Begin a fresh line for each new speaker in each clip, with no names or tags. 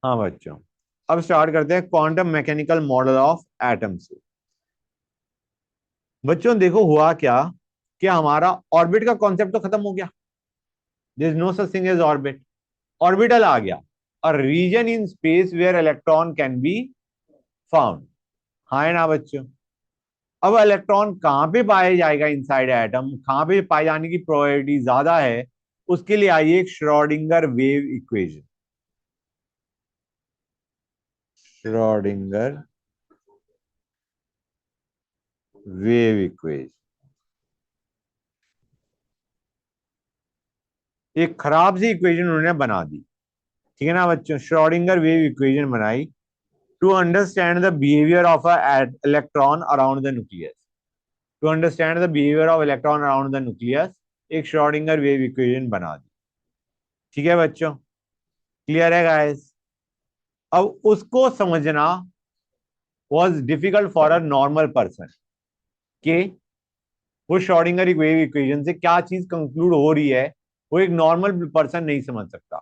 हाँ बच्चों, अब स्टार्ट करते हैं quantum mechanical model of atoms. बच्चों देखो हुआ क्या कि हमारा ऑर्बिट का कॉन्सेप्ट तो खत्म हो गया। There is no such thing as orbit. Orbital आ गया, a region in space where electron can be found. हाँ है ना बच्चों? अब इलेक्ट्रॉन कहाँ पे पाया जाएगा इनसाइड एटम, कहाँ पे पाए जाने की प्रोबेबिलिटी ज्यादा है, उसके लिए आइए एक Schrodinger wave equation. Schrodinger wave equation, एक खराब सी इक्वेशन उन्होंने बना दी। ठीक है ना बच्चों? श्रोडिंगर वेव इक्वेशन बनाई to understand the behaviour of a electron around the nucleus. To understand the behaviour of electron around the nucleus एक श्रोडिंगर वेव इक्वेशन बना दी। ठीक है बच्चों? क्लियर है गाइस? अब उसको समझना was difficult for a normal person कि वो श्रोडिंगर वेव इक्वेशन से क्या चीज कंक्लूड हो रही है, वो एक नॉर्मल पर्सन नहीं समझ सकता।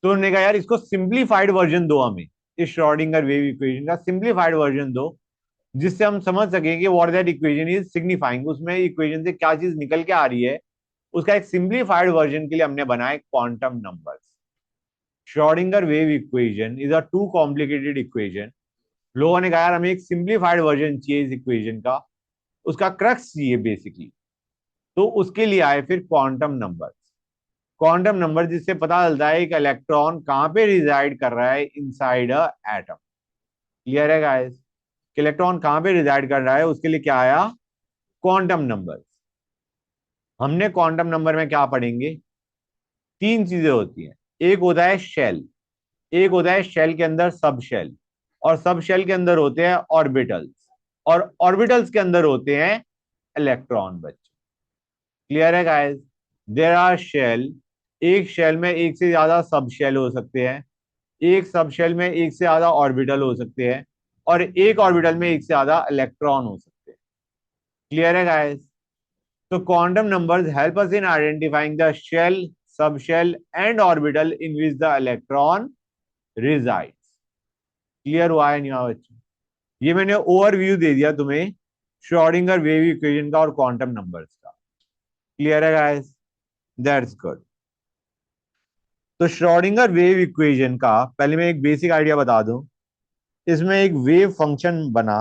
तो उन्होंने कहा यार इसको सिंप्लीफाइड वर्जन दो हमें, इस श्रोडिंगर वेव इक्वेशन का सिंप्लीफाइड वर्जन दो, जिससे हम समझ सकें कि what that equation is signifying, उसमें इक्वेशन से क्या चीज निकल के आ रही है। उसका एक सिंप्लीफाइड वर्जन के लिए हमने बनाए quantum numbers. Schrodinger wave equation is a too complicated equation. लोगों ने कहा यार हमें एक सिंप्लीफाइड वर्जन चाहिए इस इक्वेशन का, उसका क्रक्स चाहिए बेसिकली। तो उसके लिए आए फिर क्वांटम नंबर। क्वांटम नंबर जिससे पता चलता है एक इलेक्ट्रॉन कहाँ पे रिजाइड कर रहा है इनसाइड अ एटम। क्लियर है गाइस? कि इलेक्ट्रॉन कहाँ पे रिजाइड कर रहा है, उसके लिए क्या आया? Quantum number. हमने क्वांटम नंबर में क्या पढ़ेंगे? तीन चीजें होती हैं। एक होता है शेल, एक होता है शेल के अंदर सब शेल, और सब शेल के अंदर होते हैं ऑर्बिटल्स, और ऑर्बिटल्स के अंदर होते हैं इलेक्ट्रॉन बच्चे। क्लियर है गाइस? देयर आर शेल, एक शेल में एक से ज्यादा सब शेल हो सकते हैं, एक सब शेल में एक से ज्यादा ऑर्बिटल हो सकते हैं, और एक ऑर्बिटल में एक से ज्यादा इलेक्ट्रॉन हो सकते हैं। क्लियर है गाइस? तो quantum numbers help us in identifying the shell, subshell and orbital in which the electron resides. Clear हुआ है नहीं हुआ बच्चों? ये मैंने ओवरव्यू दे दिया तुम्हें श्रोडिंगर वेव इक्वेशन का और क्वांटम नंबर्स का। क्लियर है गाइस? That's good. तो श्रोडिंगर वेव इक्वेशन का पहले मैं एक बेसिक आइडिया बता दूं। इसमें एक वेव फंक्शन बना,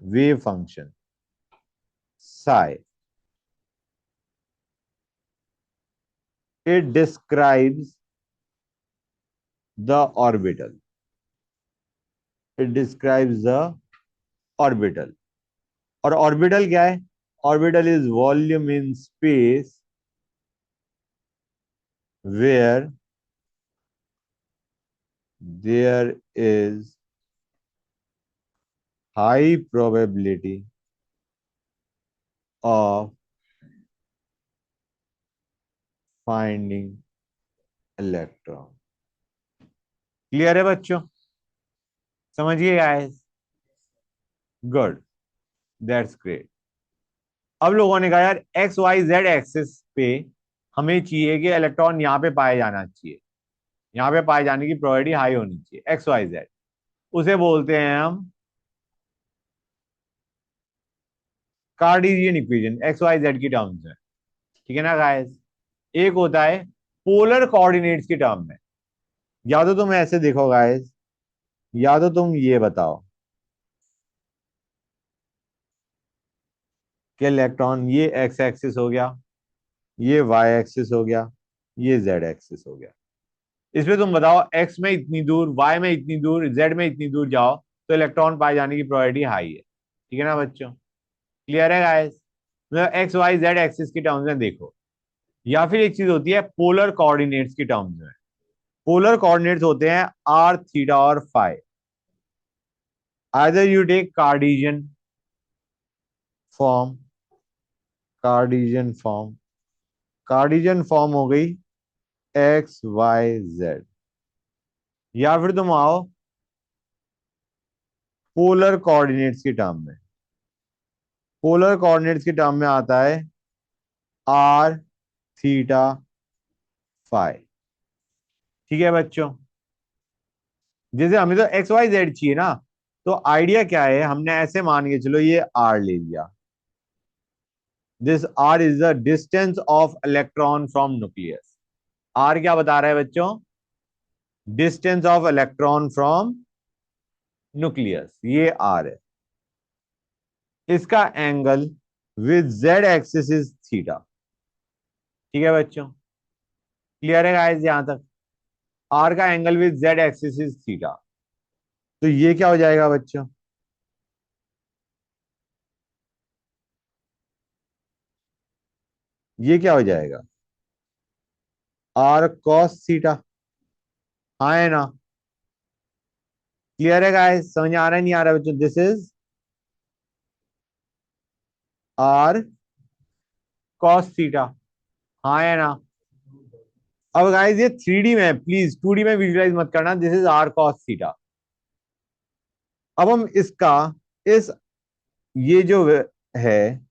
wave function psi. It describes the orbital, it describes the orbital. और ऑर्बिटल क्या है? Orbital is volume in space where there is high probability of finding electron. Clear है बच्चों? समझिए गाइस? Good, that's great. अब लोगों ने कहा यार एक्स वाई जेड एक्सिस पे हमें चाहिए कि इलेक्ट्रॉन यहाँ पे पाए जाना चाहिए, यहाँ पे पाए जाने की प्रोबेबिलिटी हाई होनी चाहिए, एक्स वाई जेड। उसे बोलते हैं हम Cartesian equation, x y z की टर्म्स में। ठीक है ना गाइस? एक होता है पोलर कोऑर्डिनेट्स की टर्म में। या तो तुम ऐसे देखो गाइस, या तो तुम ये बताओ कि इलेक्ट्रॉन ये एक्स एक्सिस हो गया, ये वाई एक्सिस हो गया, ये जेड एक्सिस हो गया। इसमें तुम बताओ एक्स में इतनी दूर, वाई में इतनी दूर, जेड में इतनी दूर जाओ तो इलेक्ट्रॉन पाए जाने की प्रोबेबिलिटी हाई है। ठीक है ना बच्चों? क्लियर है गाइस? मतलब एक्स वाई जेड एक्सिस की टर्म्स में देखो। या फिर एक चीज होती है पोलर कोऑर्डिनेट्स की टर्म्स में। पोलर कोऑर्डिनेट्स होते हैं आर थीटा और phi. Either you take Cartesian form, Cartesian form, Cartesian form हो गई एक्स वाई जेड, या फिर तुम आओ पोलर कोऑर्डिनेट्स की टर्म में। पोलर कोऑर्डिनेट्स की टर्म में आता है आर थीटा फाई। ठीक है बच्चों? जैसे हमें तो एक्स वाई जेड चाहिए ना, तो आइडिया क्या है, हमने ऐसे मान के चलो ये आर ले लिया। This r is the distance of electron from nucleus. R क्या बता रहा है बच्चों? Distance of electron from nucleus, ये आर है। इसका angle with z axis is theta. ठीक है बच्चों, क्लियर है गाइस यहां तक? आर का angle with z axis is theta. तो ये क्या हो जाएगा बच्चों? ये क्या हो जाएगा? R cos theta. हाँ है ना? क्लियर है गाइस? समझ आ रहा है नहीं आ रहा है बच्चों? This is r cos theta. हाँ है ना? अब गाइस ये थ्री डी में है, प्लीज टू डी में विजुलाइज मत करना। This is r cos theta. अब हम इसका इस ये जो है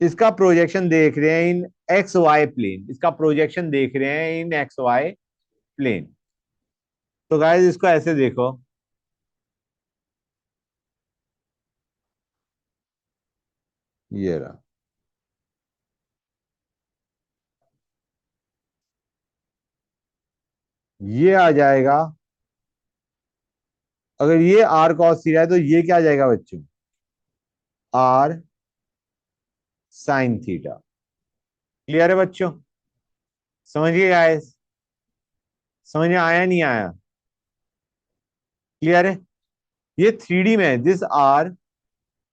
इसका प्रोजेक्शन देख रहे हैं इन एक्स वाई प्लेन। इसका प्रोजेक्शन देख रहे हैं इन एक्स वाई प्लेन। तो गाइस इसको ऐसे देखो, ये रहा, ये आ जाएगा। अगर ये आर कॉस थीटा है तो ये क्या आ जाएगा बच्चों? Are sine theta. क्लियर है बच्चों? समझिए गाइस, समझ में आया नहीं आया? क्लियर है? ये थ्री डी में है। This r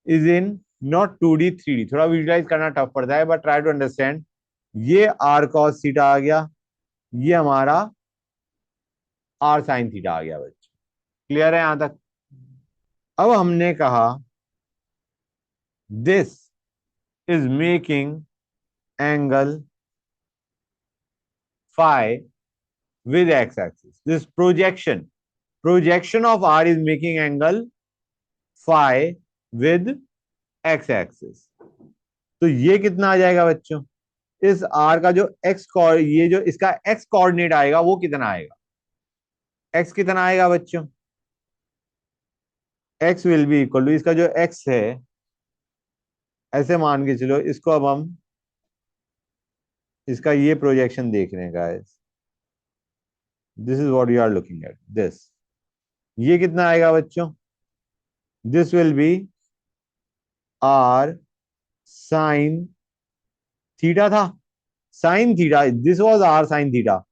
is in not two D, three D. थोड़ा विजुलाइज करना टफ पड़ता है, बट ट्राई टू अंडरस्टैंड। ये आर कॉस थीटा आ गया, ये हमारा आर साइन थीटा आ गया बच्चों। क्लियर है यहां तक? अब हमने कहा this is making angle phi with x-axis. This projection of R is making angle phi with x-axis. तो ये कितना आ जाएगा बच्चों? इस R का जो ये जो इसका x कोऑर्डिनेट आएगा वो कितना आएगा? x कितना आएगा बच्चों? x will be equal to, इसका जो x है, ऐसे मान के चलो इसको। अब हम इसका ये प्रोजेक्शन देख रहे हैं guys. This is what you are looking at this. ये कितना आएगा बच्चों? This will be R sine theta था, sine theta. This was R sine theta.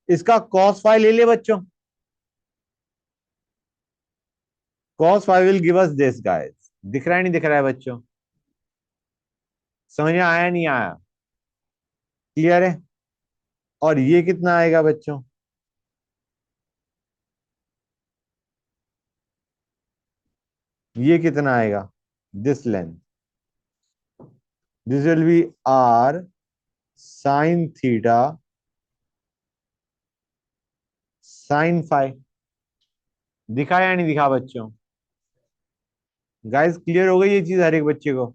इसका कॉस फाई ले ले बच्चों। Cos phi will give us this guys. दिख रहा है नहीं दिख रहा है बच्चों? समझ में आया नहीं आया? क्लियर है? और ये कितना आएगा बच्चों? ये कितना आएगा? This length, this will be r sine theta sine phi. दिखा या नहीं दिखा बच्चों? गाइस क्लियर हो गई ये चीज हर एक बच्चे को?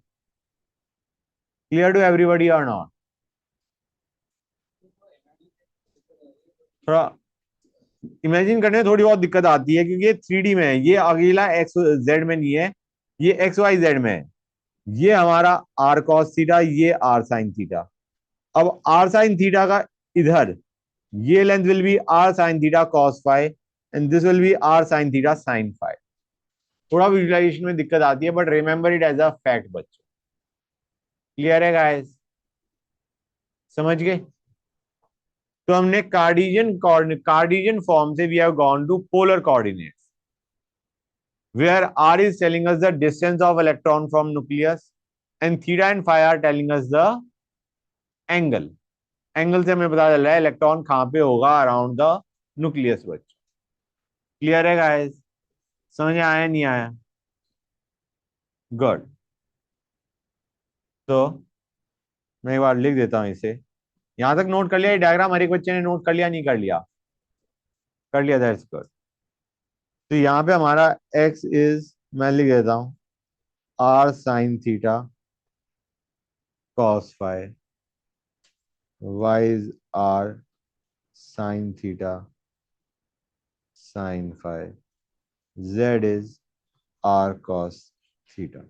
क्लियर टू एवरीबॉडी और नॉट? थोड़ा इमेजिन करने में थोड़ी बहुत दिक्कत आती है, क्योंकि ये थ्री डी में है। ये अकेला एक्स जेड में नहीं है, ये एक्स वाई जेड में है। ये हमारा आर कॉस थीटा, ये आर साइन थीटा। अब आर साइन थीटा का इधर ये length will be r sine theta cos phi, and this will be r sine theta sine phi. थोड़ा विजुअलाइजेशन में दिक्कत आती है, but remember it as a fact बच्चों। क्लियर है गाइस? समझ गए? तो हमने कार्डिजियन फॉर्म से we have gone to polar coordinates, where r is telling us the distance of electron from nucleus and theta and phi are telling us the angle. Angle से हमें पता चल रहा है इलेक्ट्रॉन कहां पे होगा अराउंड द न्यूक्लियस बच्चों। क्लियर है गाइस? समझ में आया नहीं आया? गुड। तो मैं एक बार लिख देता हूं इसे। यहां तक नोट कर लिया? ये डायग्राम हर एक बच्चे ने नोट कर लिया नहीं कर लिया? कर लिया, दैट्स गुड। तो यहाँ पे हमारा x इज, मैं लिख देता हूँ, r sine theta cos phi, y is r sine theta sine phi. Z is r cos theta.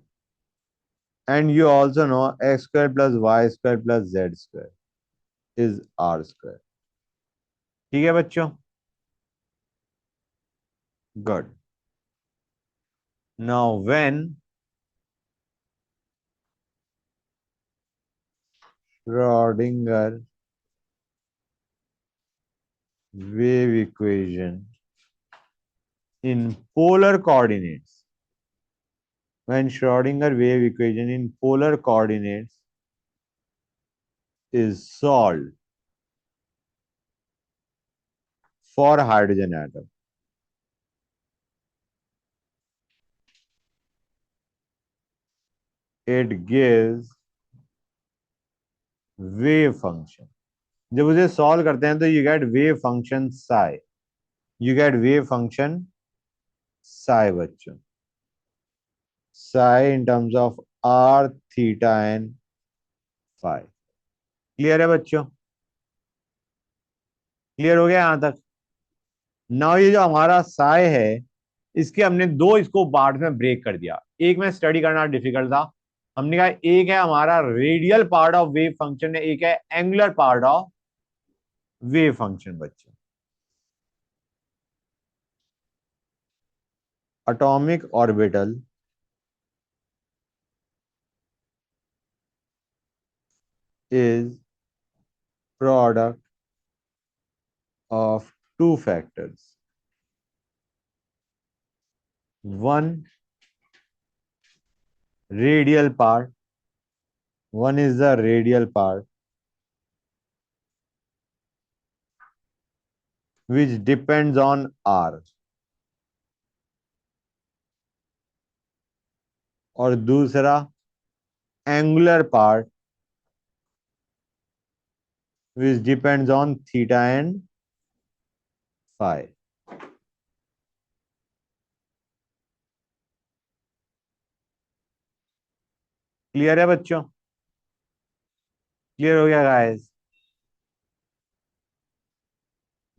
And you also know x square plus y square plus z square is r square. ठीक है बच्चों? Good. Now when Schrodinger wave equation in polar coordinates, when Schrodinger wave equation in polar coordinates is solved for hydrogen atom, it gives wave function. जब उसे solve करते हैं तो you get wave function psi, you get wave function psi बच्चों, psi in terms of R theta and phi. Clear है बच्चों? Clear हो गया यहां तक? नाउ ये जो हमारा साई है, इसके हमने दो इसको पार्ट में ब्रेक कर दिया. एक में स्टडी करना डिफिकल्ट था. हमने कहा एक है हमारा radial part of wave function, एक है angular part of wave function बच्चों. atomic orbital is product of two factors. One radial part, one is the radial part which depends on r, और दूसरा angular part which depends on theta and phi. Clear है बच्चों? Clear हो गया guys?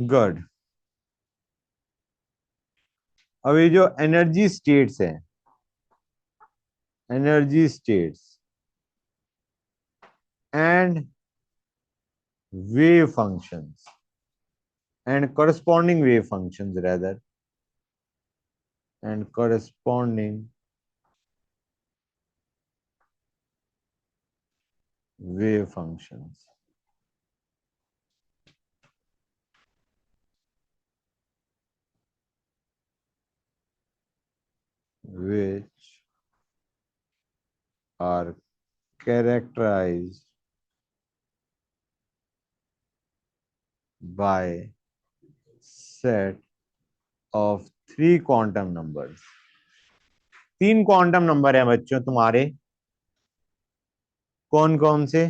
Good. अभी जो energy states हैं, energy states and wave functions and corresponding wave functions rather, and corresponding wave functions which are characterized by set of three quantum numbers. तीन quantum number है बच्चों तुम्हारे. कौन कौन से?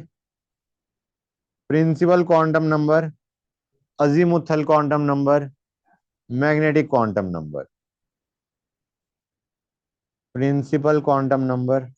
Principal quantum number, azimuthal quantum number, magnetic quantum number. Principal quantum number,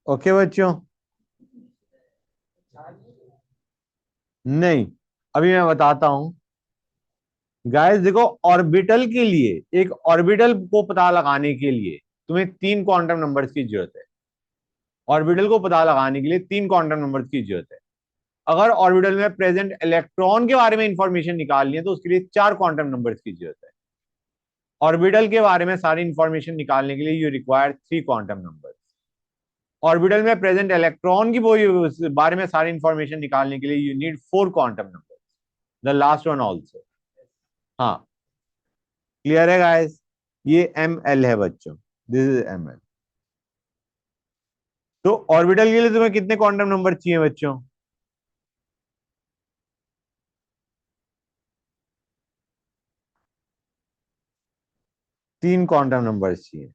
okay बच्चों? नहीं, अभी मैं बताता हूं. गाइस देखो, ऑर्बिटल के लिए, एक ऑर्बिटल को पता लगाने के लिए तुम्हें तीन क्वांटम नंबर्स की जरूरत है. ऑर्बिटल को पता लगाने के लिए तीन क्वांटम नंबर्स की जरूरत है. अगर ऑर्बिटल में प्रेजेंट इलेक्ट्रॉन के बारे में इंफॉर्मेशन निकालनी है तो उसके लिए चार क्वांटम नंबर्स की जरूरत है. ऑर्बिटल के बारे में सारी इंफॉर्मेशन निकालने के लिए you require three quantum numbers. Orbital में प्रेजेंट इलेक्ट्रॉन की बारे में सारी इंफॉर्मेशन निकालने के लिए you need four quantum numbers, the last one also. हाँ, क्लियर है गाइस? ये एम एल है बच्चों, दिस इज एम एल. तो ऑर्बिटल के लिए तुम्हें कितने क्वांटम नंबर चाहिए बच्चों? तीन क्वांटम नंबर चाहिए.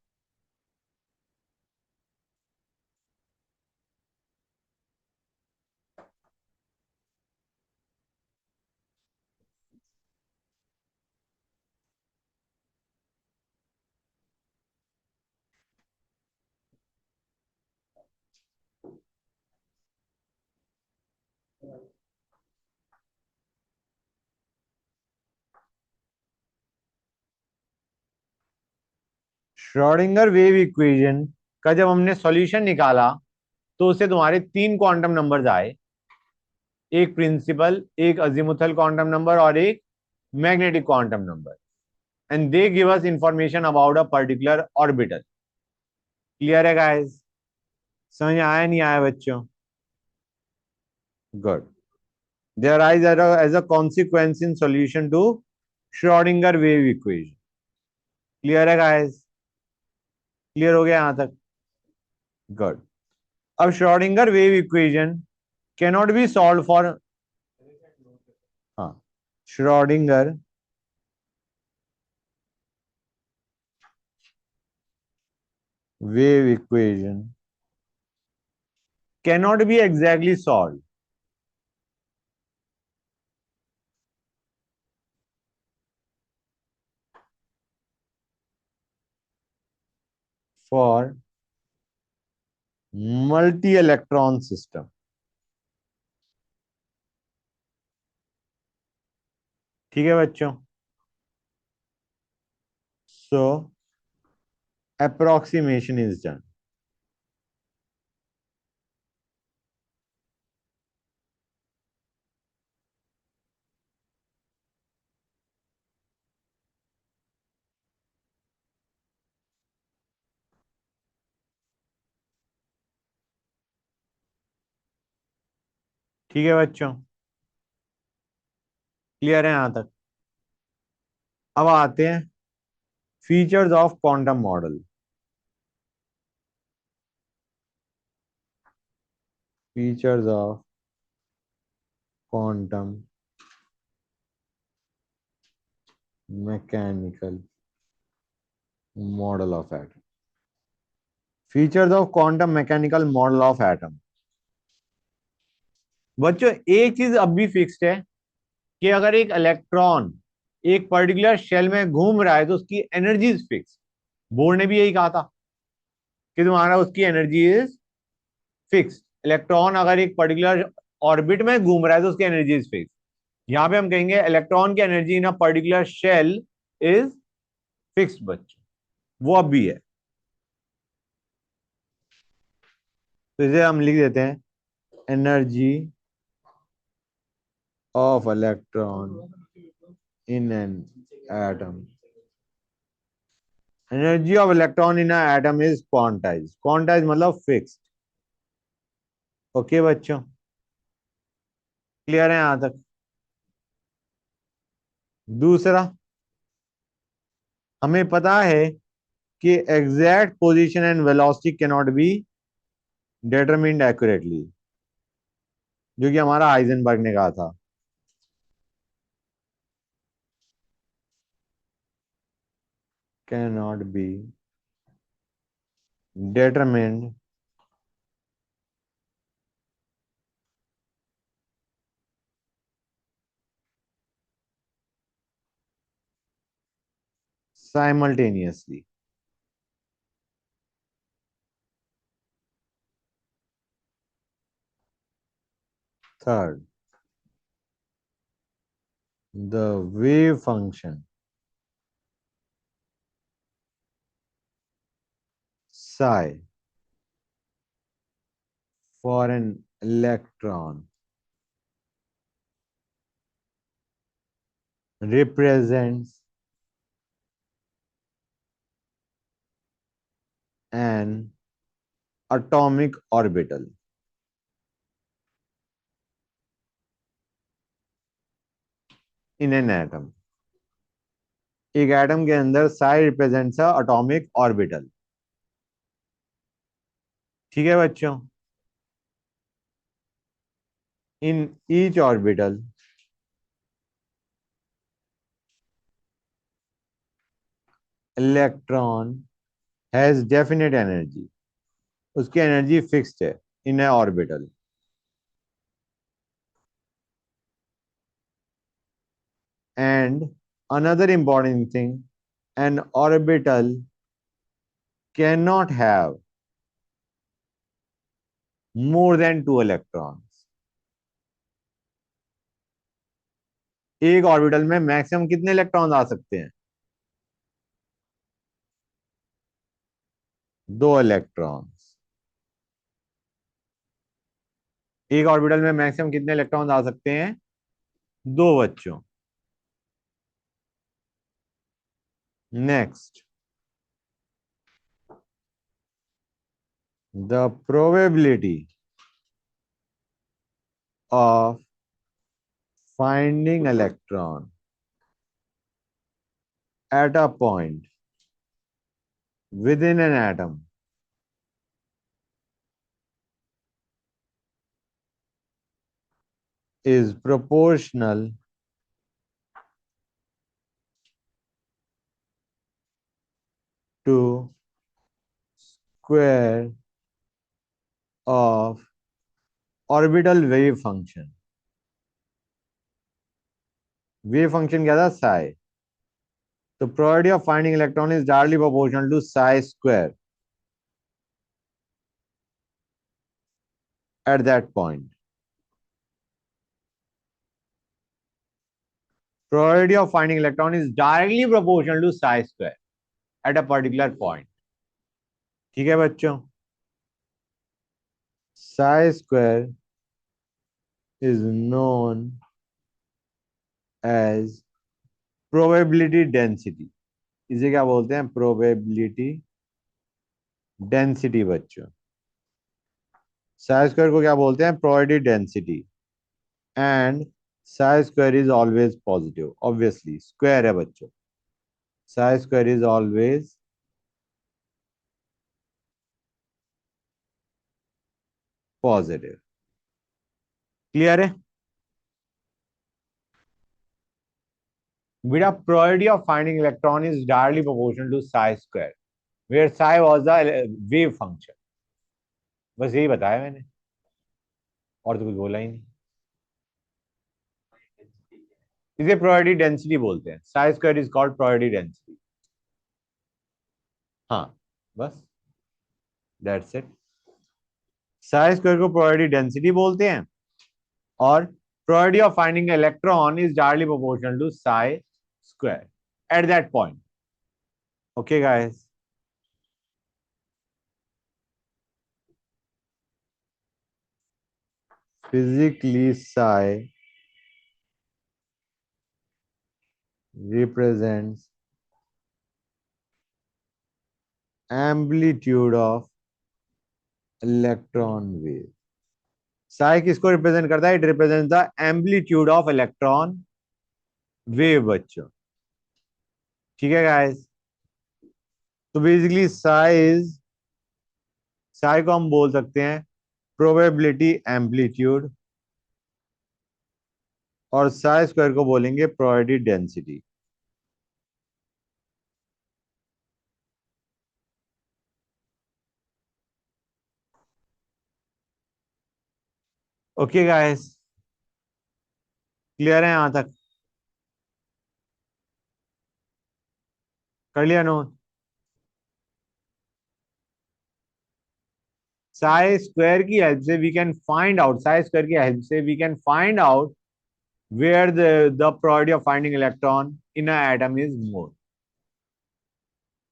श्रोडिंगर वेव इक्वेशन का जब हमने सॉल्यूशन निकाला तो उससे तुम्हारे तीन क्वांटम नंबर्स आए, एक प्रिंसिपल, एक अजीमुथल क्वांटम नंबर और एक magnetic quantum number, and they give us information about a particular orbital. Clear है गाइस? समझ आया नहीं आया बच्चों? Good. They arise as a consequence in solution to Schrodinger wave equation. Clear है गाइस? क्लियर हो गया यहां तक? गुड। अब Schrodinger wave equation cannot be solve for, हाँ, Schrodinger wave equation cannot be exactly solved for multi-electron system। ठीक है बच्चों? So approximation is done। ठीक है बच्चों? क्लियर है यहां तक? अब आते हैं features of quantum model. Features of quantum mechanical model of atom. Features of quantum mechanical model of atom. बच्चों एक चीज अब भी फिक्स्ड है कि अगर एक इलेक्ट्रॉन एक पर्टिकुलर शेल में घूम रहा है तो उसकी एनर्जी इज फिक्स। बोर ने भी यही कहा था कि तुम्हारा उसकी एनर्जी इज फिक्स। इलेक्ट्रॉन अगर एक पर्टिकुलर ऑर्बिट में घूम रहा है तो उसकी एनर्जी इज फिक्स। यहां पे हम कहेंगे इलेक्ट्रॉन की energy in a particular shell is fixed बच्चों। वो अब भी है। तो इसे हम लिख देते हैं energy of electron in an atom. Energy of electron in atom is quantize. Quantize मतलब फिक्स्ड। ओके बच्चों? क्लियर है यहां तक? दूसरा, हमें पता है कि exact position and velocity can not B determined accurately, जो कि हमारा हाइजेनबर्ग ने कहा था। Can not B determined simultaneously। Third, the wave function psi for an electron represents an atomic orbital in an atom। एक एटम के अंदर psi represents a atomic orbital। ठीक है बच्चों? In each orbital electron has definite energy। उसकी energy fixed है इन ए orbital. And another important thing, an orbital cannot have more than two electrons। एक orbital में मैक्सिमम कितने इलेक्ट्रॉन आ सकते हैं? दो इलेक्ट्रॉन्स, एक ऑर्बिटल में मैक्सिमम कितने इलेक्ट्रॉन्स आ सकते हैं? दो बच्चों। Next, the probability of finding electron at a point within an atom is proportional to square of orbital wave function. Wave function क्या था? psi. So probability of finding electron is directly proportional to psi square at that point. Probability of finding electron is directly proportional to psi square at a particular point. ठीक है बच्चों? Psi square is known as probability density. इसे क्या बोलते हैं? probability density बच्चों. Psi square को क्या बोलते हैं? probability density. And psi square is always positive. Obviously, square है बच्चों. Psi square is always positive. Clear है? Beta, probability of finding electron is directly proportional to psi square, where psi was the wave function. बस यही बताया मैंने, और तो कुछ बोला ही नहीं. इसे probability density बोलते हैं. Psi square is called probability density. हाँ, बस that's it. Psi square को probability density बोलते हैं, और probability of finding electron is directly proportional to psi square at that point. Okay, guys. Physically, psi represents amplitude of electron wave. Psi किसको represent करता है? It represent the amplitude of electron wave बच्चों. ठीक है guys? तो basically Sai को हम बोल सकते हैं प्रोबेबिलिटी एम्पलीट्यूड, और साई स्क्वायर को बोलेंगे probability density. Okay guys, clear है यहां तक? कर लिया नोट? साई स्क्वायर की हेल्प से we can find out, psi square की हेल्प से we can find out where the probability of finding electron in a atom is more.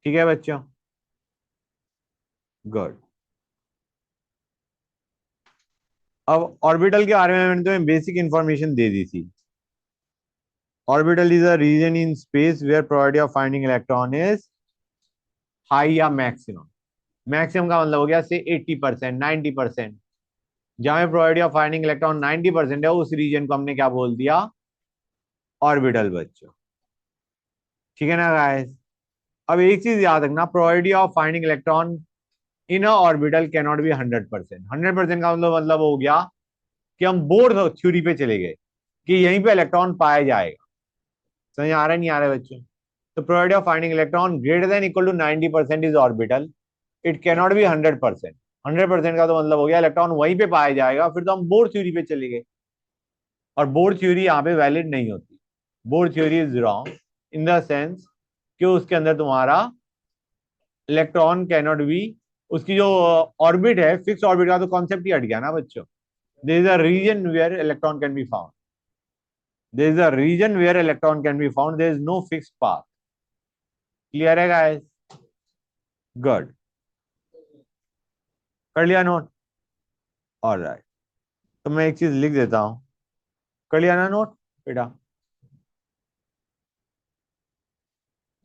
ठीक है बच्चों? गुड. अब ऑर्बिटल के बारे में मैंने तुम्हें बेसिक इंफॉर्मेशन दे दी थी. Orbital is a region in space where probability of finding electron is high या मैक्सिमम. मैक्सिमम का मतलब हो गया से 80%, 90%. जहां प्रोबेबिलिटी ऑफ फाइंडिंग इलेक्ट्रॉन 90% है, उस रीजन को हमने क्या बोल दिया? ऑर्बिटल बच्चों. ठीक है ना गाइस? अब एक चीज याद रखना, probability of finding electron in a orbital can not be 100%. 100% का मतलब हो गया कि हम बोर थ्योरी पे चले गए कि यहीं पे इलेक्ट्रॉन पाया जाएगा. समझ आ रहा है नहीं आ रहा है बच्चों? तो probability of finding electron greater than equal to 90% is orbital. It can not be 100%. 100% का तो मतलब हो गया इलेक्ट्रॉन वहीं पे पाया जाएगा, फिर तो हम बोर थ्योरी पे चले गए, और बोर थ्योरी यहाँ पे वैलिड नहीं होती. Bore theory is wrong in the sense कि उसके अंदर तुम्हारा इलेक्ट्रॉन कैन नॉट बी, उसकी जो ऑर्बिट है, फिक्स ऑर्बिट का तो कॉन्सेप्ट ही हट गया ना बच्चों. There is a region where electron can be found. There is a region where electron can be found. There is no fix path. Clear है गाइस? गुड. कर लिया नोट? ऑलराइट, तो मैं एक चीज लिख देता हूं, कर लिया ना नोट बेटा?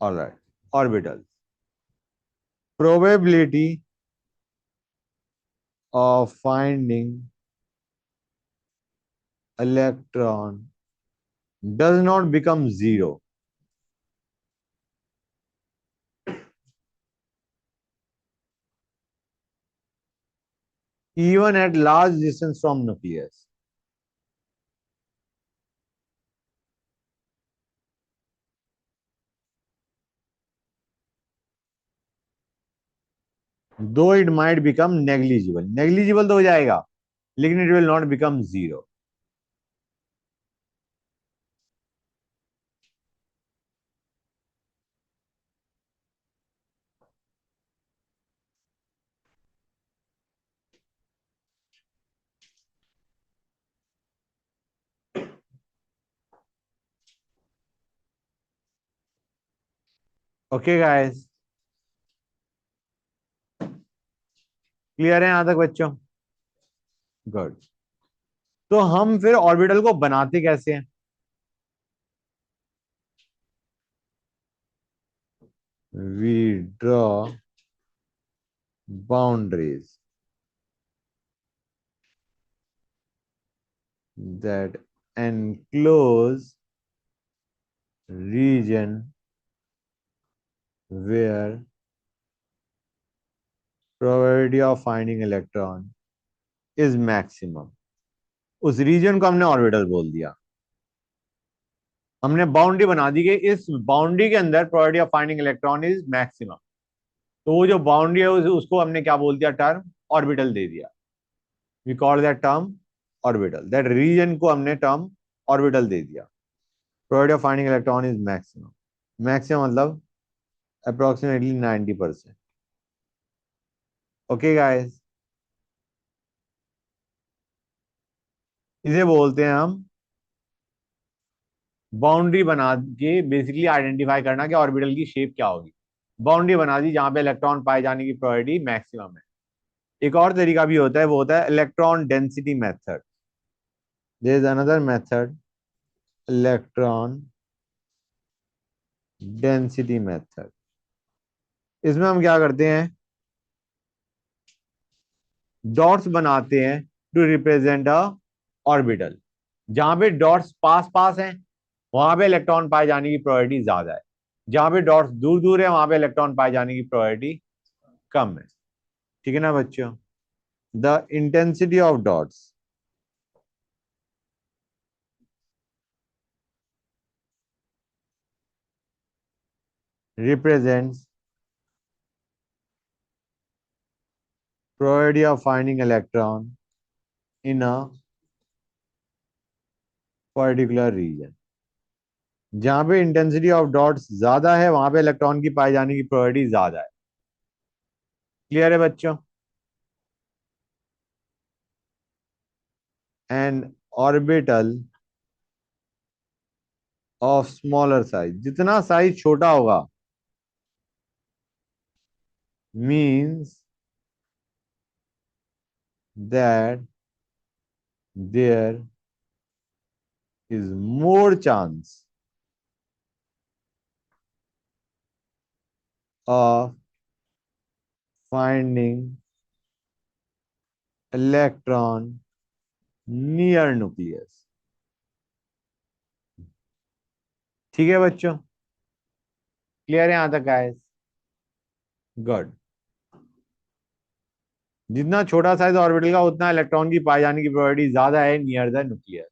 Alright, orbital, probability of finding electron does not become zero even at large distance from nucleus. Though it might become negligible, negligible तो हो जाएगा, लेकिन it will not become zero. Okay guys, clear है यहां तक बच्चों? Good. तो हम फिर ऑर्बिटल को बनाते कैसे हैं? We draw boundaries that enclose region where probability of finding electron is maximum. उस रीजन को हमने ऑर्बिटल बोल दिया। हमने बाउंड्री बना दी कि इस बाउंड्री के अंदर probability of finding electron is maximum. तो वो जो बाउंड्री है उसको हमने क्या बोल दिया? टर्म ऑर्बिटल दे दिया। We call that term orbital. That region को हमने टर्म ऑर्बिटल दे दिया। Probability of finding electron is maximum. Maximum मतलब अप्रोक्सीमेटली 90%। ओके गाइस, इसे बोलते हैं हम बाउंड्री बना के बेसिकली आइडेंटिफाई करना कि ऑर्बिटल की शेप क्या होगी। बाउंड्री बना दी जहां पे इलेक्ट्रॉन पाए जाने की प्रोबेबिलिटी मैक्सिमम है। एक और तरीका भी होता है, वो होता है electron density method. There is another method, electron density method. इसमें हम क्या करते हैं? डॉट्स बनाते हैं टू रिप्रेजेंट अ ऑर्बिटल। जहां पे डॉट्स पास पास हैं वहां पे इलेक्ट्रॉन पाए जाने की प्रोबेबिलिटी ज्यादा है। जहां पे डॉट्स दूर दूर है वहां पे इलेक्ट्रॉन पाए जाने की प्रोबेबिलिटी कम है। ठीक है ना बच्चों? The intensity of dots represents probability of finding electron in a particular region। जहां पे इंटेंसिटी ऑफ डॉट्स ज्यादा है वहां पे इलेक्ट्रॉन की पाए जाने की प्रोबेबिलिटी ज्यादा है। क्लियर है बच्चों? And orbital of smaller size, जितना साइज छोटा होगा means that there is more chance of finding electron near nucleus. ठीक है बच्चों? क्लियर है यहां तक गाइस? गुड। जितना छोटा साइज ऑर्बिटल का उतना इलेक्ट्रॉन की पाए जाने की प्रोबेबिलिटी ज्यादा है नियर द न्यूक्लियस।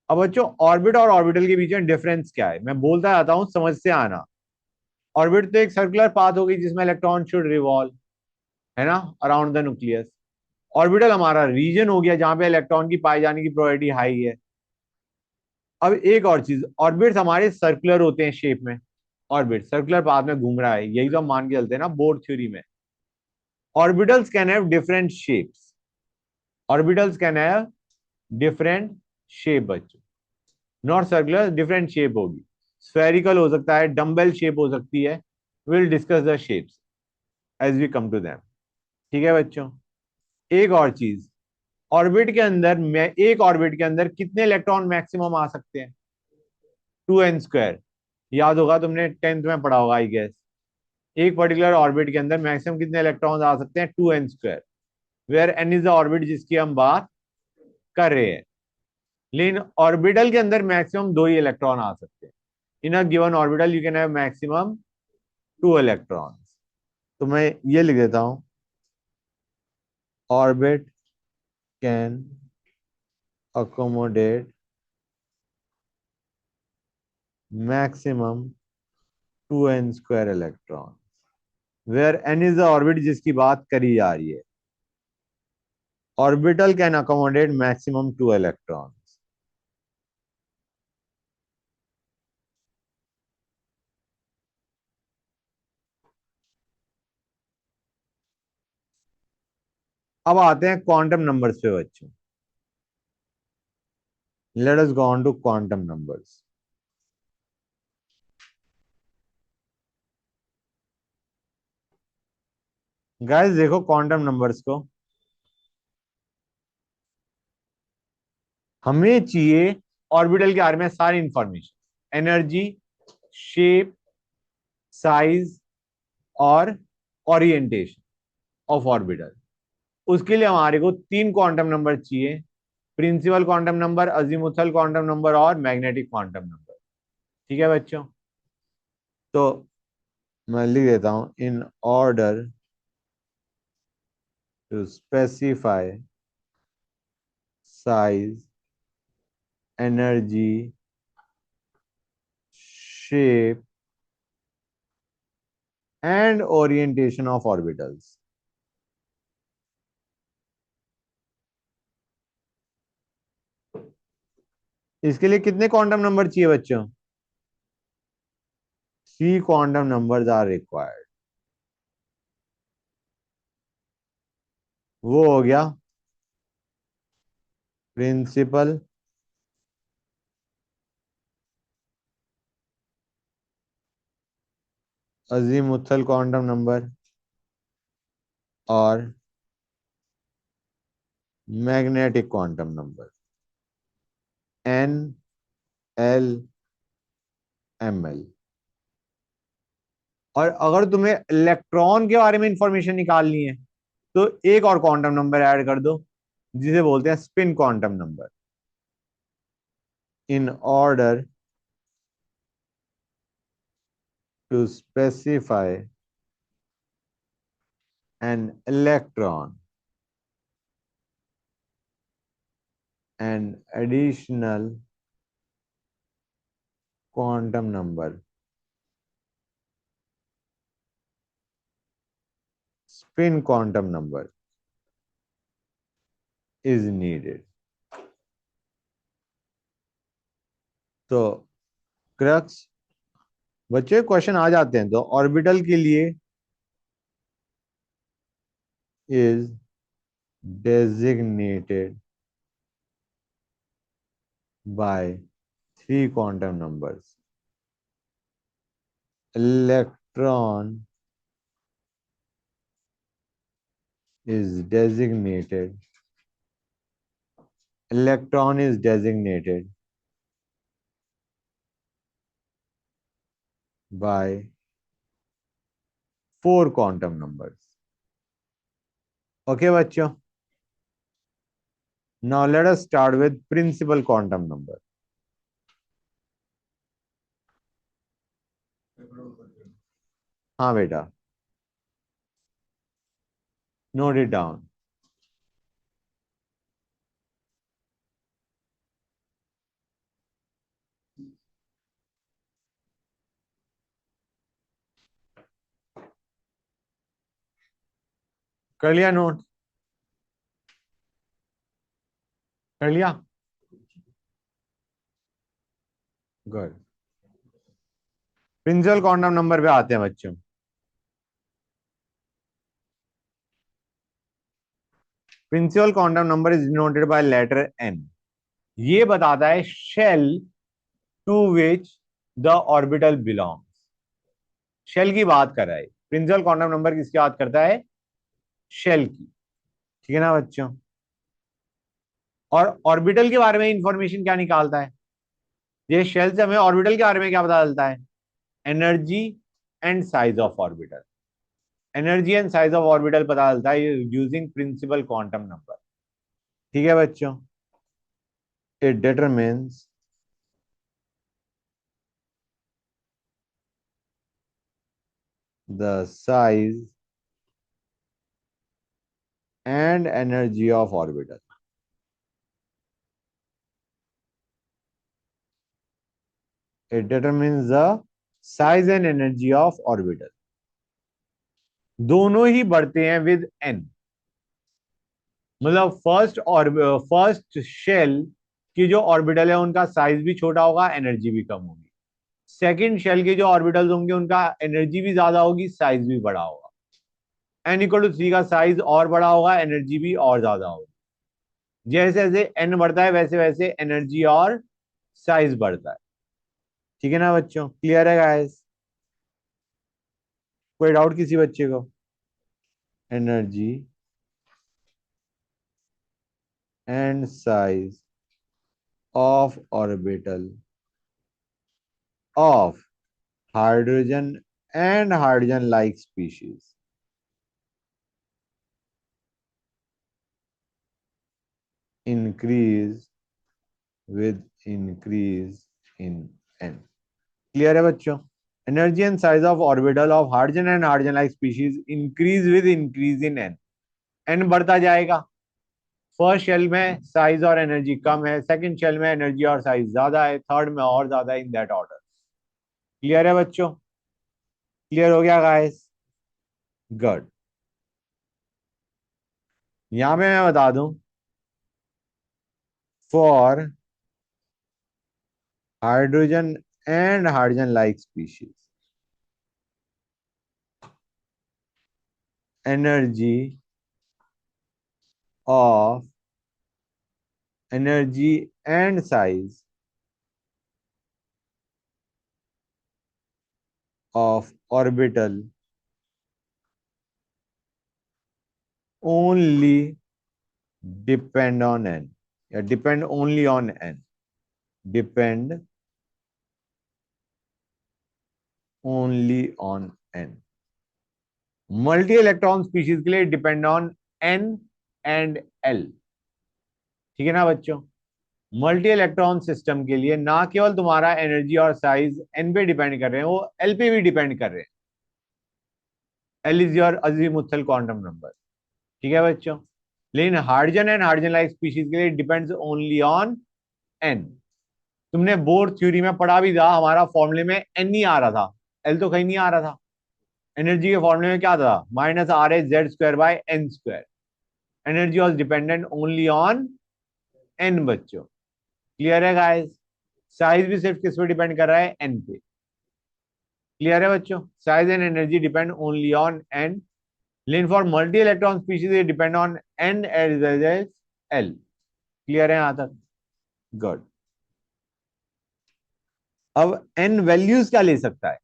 अब बच्चों ऑर्बिट और ऑर्बिटल के बीच में डिफरेंस क्या है मैं बोलता जाता हूं, समझ से आना। ऑर्बिट तो एक सर्कुलर पाथ होगी जिसमें इलेक्ट्रॉन शुड रिवॉल्व, है ना, अराउंड द न्यूक्लियस। ऑर्बिटल हमारा रीजन हो गया जहां पे इलेक्ट्रॉन की पाए जाने की प्रोबेबिलिटी हाई है। अब एक और चीज, ऑर्बिट हमारे सर्कुलर होते हैं शेप में। ऑर्बिट सर्कुलर पाथ में घूम रहा है, यही तो हम मान के चलते हैं ना बोर थ्योरी में। Orbitals can have different shapes. Orbitals can have different shape बच्चों, नॉट सर्कुलर, डिफरेंट शेप होगी। स्फेरिकल हो सकता है, डम्बेल शेप हो सकती है। Will discuss the shapes as we come to them. ठीक है बच्चों। एक और चीज, ऑर्बिट के अंदर में, एक ऑर्बिट के अंदर कितने इलेक्ट्रॉन मैक्सिमम आ सकते हैं? 2n²। याद होगा, तुमने 10th में पढ़ा होगा आई गेस। एक पर्टिकुलर ऑर्बिट के अंदर मैक्सिमम कितने इलेक्ट्रॉन्स आ सकते हैं? 2n², where n is the orbit जिसकी हम बात कर रहे हैं। लेकिन ऑर्बिटल के अंदर मैक्सिमम दो ही इलेक्ट्रॉन आ सकते हैं। In a given orbital you can have maximum 2 electrons. तो मैं ये लिख देता हूं, orbit can accommodate maximum 2n² electron, where n is the orbit जिसकी बात करी जा रही है। Orbital can accommodate maximum 2 electron. अब आते हैं क्वांटम नंबर्स पे बच्चों। Let us go on to quantum numbers. Guys देखो क्वांटम नंबर्स को, हमें चाहिए ऑर्बिटल के बारे में सारी इंफॉर्मेशन, एनर्जी, शेप, साइज और ओरिएंटेशन ऑफ ऑर्बिटल। उसके लिए हमारे को तीन क्वांटम नंबर चाहिए, principal quantum number, azimuthal quantum number और मैग्नेटिक क्वांटम नंबर। ठीक है बच्चों। तो मैं लिख देता हूं, in order to specify size, energy, shape and orientation of orbitals. इसके लिए कितने क्वांटम नंबर चाहिए बच्चों? 3 क्वांटम नंबर्स आर रिक्वायर्ड। वो हो गया प्रिंसिपल, अजीमुथल क्वांटम नंबर और magnetic quantum number, n, l, m l. और अगर तुम्हें इलेक्ट्रॉन के बारे में इंफॉर्मेशन निकालनी है तो एक और क्वांटम नंबर ऐड कर दो, जिसे बोलते हैं spin quantum number. In order to specify an electron, an additional quantum number, spin quantum number is needed. तो क्रक्स बच्चे क्वेश्चन आ जाते हैं, तो ऑर्बिटल के लिए is designated by 3 quantum numbers. Electron is designated. Electron is designated by 4 quantum numbers. Okay, बच्चों. Now let us start with principal quantum number. हाँ बेटा, note it down. कर लिया नोट? कर लिया? गुड। प्रिंसिपल क्वांटम नंबर पे आते हैं बच्चों। Principal quantum number is denoted by letter n. ये बताता है shell to which the orbital belongs. Shell की बात कर रहा है। प्रिंसिपल क्वांटम नंबर किसकी बात करता है? शेल की। ठीक है ना बच्चों। और ऑर्बिटल के बारे में इंफॉर्मेशन क्या निकालता है? ये शेल से हमें ऑर्बिटल के बारे में क्या पता चलता है? Energy and size of orbital. Energy and size of orbital पता चलता है यूजिंग प्रिंसिपल क्वांटम नंबर। ठीक है बच्चों। It determines the size and energy of orbital. It determines the size and energy of orbital. दोनों ही बढ़ते हैं विद एन। मतलब फर्स्ट शेल की जो ऑर्बिटल है उनका साइज भी छोटा होगा, एनर्जी भी कम होगी। सेकंड शेल के जो ऑर्बिटल्स होंगे उनका एनर्जी भी ज्यादा होगी, साइज भी बड़ा होगा। n = 3 का साइज और बड़ा होगा, एनर्जी भी और ज्यादा होगी। जैसे जैसे एन बढ़ता है वैसे वैसे एनर्जी और साइज बढ़ता है। ठीक है ना बच्चों, क्लियर है गाइस? कोई डाउट किसी बच्चे को? Energy and size of orbital of hydrogen and hydrogen like species increase with increase in n। Clear है बच्चों? Energy and size of orbital of hydrogen and hydrogen like species increase with increase in n. N बढ़ता जाएगा। First shell में size और energy कम है, second shell में energy और साइज ज्यादा है, थर्ड में और ज्यादा है, इन दैट ऑर्डर। क्लियर है बच्चों? क्लियर हो गया गाइस? गुड। यहां पे मैं बता दूं, for hydrogen and hydrogen like species energy of energy and size of orbital only depend on n, या depend only on n, depend only on n। Multi electron species के लिए depend on n and l। ठीक है ना बच्चों? Multi electron system के लिए ना केवल तुम्हारा एनर्जी और साइज n पे डिपेंड कर रहे हैं, वो l पे भी डिपेंड कर रहे हैं। l is your azimuthal quantum number. ठीक है बच्चों? लेकिन hydrogen and hydrogen like species के लिए डिपेंड्स ओनली ऑन n। तुमने बोर थ्योरी में पढ़ा भी था, हमारा फॉर्मूले में एन नहीं आ रहा था, एल तो कहीं नहीं आ रहा था। एनर्जी के फॉर्मूले में क्या था? -RH² energy was dependent only on N बच्चों। क्लियर है गाइस? साइज भी सिर्फ किस पे डिपेंड कर रहा है? एन पे। क्लियर है बच्चों? Size and energy depend only on n, लेकिन for multi electron species depend on n as well as l. Clear है यहां तक? गुड। अब एन वैल्यूज क्या ले सकता है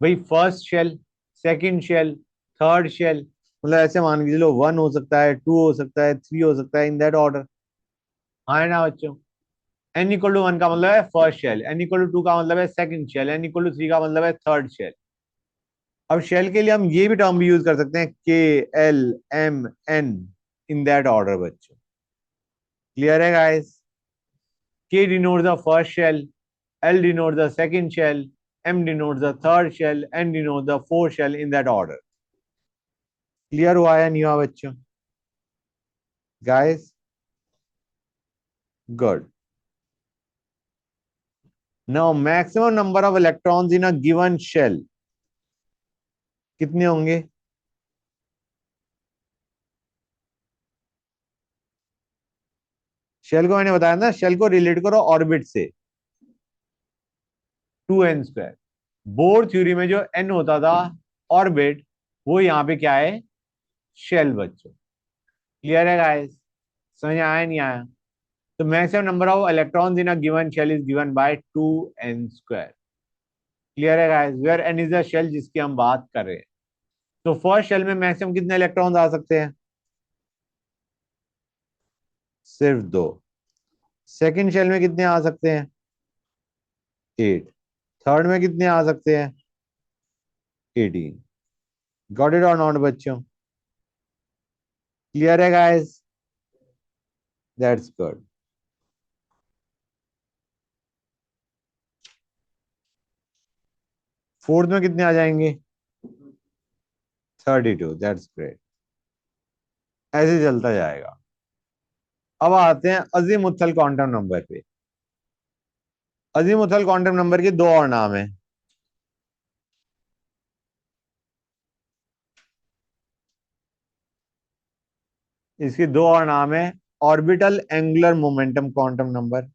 भाई? First shell, second shell, third shell, मतलब ऐसे मान के चलो 1 हो सकता है, 2 हो सकता है, 3 हो सकता है, इन दैट ऑर्डर। हाँ है ना बच्चों? n = 1 का मतलब है फर्स्ट शेल, n = 2 का मतलब है सेकंड शेल, n = 3 का मतलब है थर्ड शेल। अब शेल के लिए हम ये भी टर्म भी यूज कर सकते हैं, K, L, M, N, in that order बच्चों। क्लियर है guys? K denote the first shell, L denote the second shell, M denote the third shell, N denote the fourth shell, in that order. Clear हुआ या नहीं हुआ बच्चों? Guys good. Now maximum number of electrons in a given shell कितने होंगे? Shell को मैंने बताया ना, शेल को रिलेट करो ऑर्बिट से, 2n²। बोर थ्योरी में जो n होता था ऑर्बिट, वो यहाँ पे क्या है? शेल बच्चों। क्लियर है गाइस? समझ आया नहीं आया? तो maximum number of electrons in a given shell is given by 2n²। Clear है guys? Where n is the shell जिसकी हम बात कर रहे हैं। तो फर्स्ट शेल में मैक्सिमम कितने इलेक्ट्रॉन आ सकते हैं? सिर्फ 2। सेकंड शेल में कितने आ सकते हैं? 8। थर्ड में कितने आ सकते हैं? 18। गॉट इट और नॉट बच्चों? क्लियर है गाइस? That's good. फोर्थ में कितने आ जाएंगे? 32। That's great. ऐसे चलता जाएगा। अब आते हैं अजीमुथल क्वांटम नंबर पे। अजीमुथल क्वांटम नंबर के दो और नाम है। इसके दो और नाम है। Orbital angular momentum quantum number,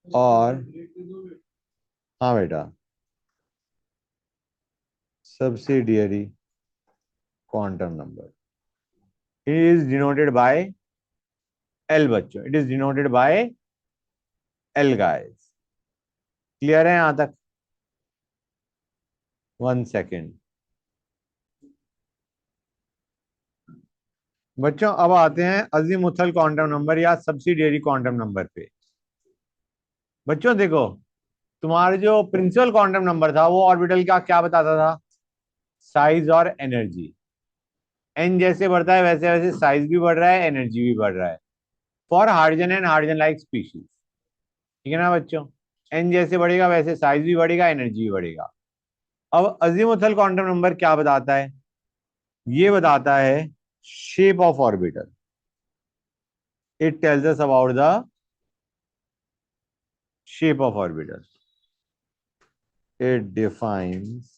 और हाँ बेटा, subsidiary quantum number. It is denoted by l बच्चों, it is denoted by l guys. Clear है यहां तक? 1 सेकेंड बच्चों। अब आते हैं अजीमुथल क्वांटम नंबर या सब्सिडियरी क्वांटम नंबर पे। बच्चों देखो, तुम्हारा जो प्रिंसिपल क्वांटम नंबर था वो ऑर्बिटल का क्या बताता था? साइज और एनर्जी। एन जैसे बढ़ता है वैसे वैसे साइज भी बढ़ रहा है, एनर्जी भी बढ़ रहा है, for hydrogen and hydrogen like species. ठीक है ना बच्चों? एन जैसे बढ़ेगा वैसे साइज भी बढ़ेगा, एनर्जी भी बढ़ेगा। अब अजीमुथल क्वांटम नंबर क्या बताता है? ये बताता है shape of orbital. It tells us about the shape of orbital. It defines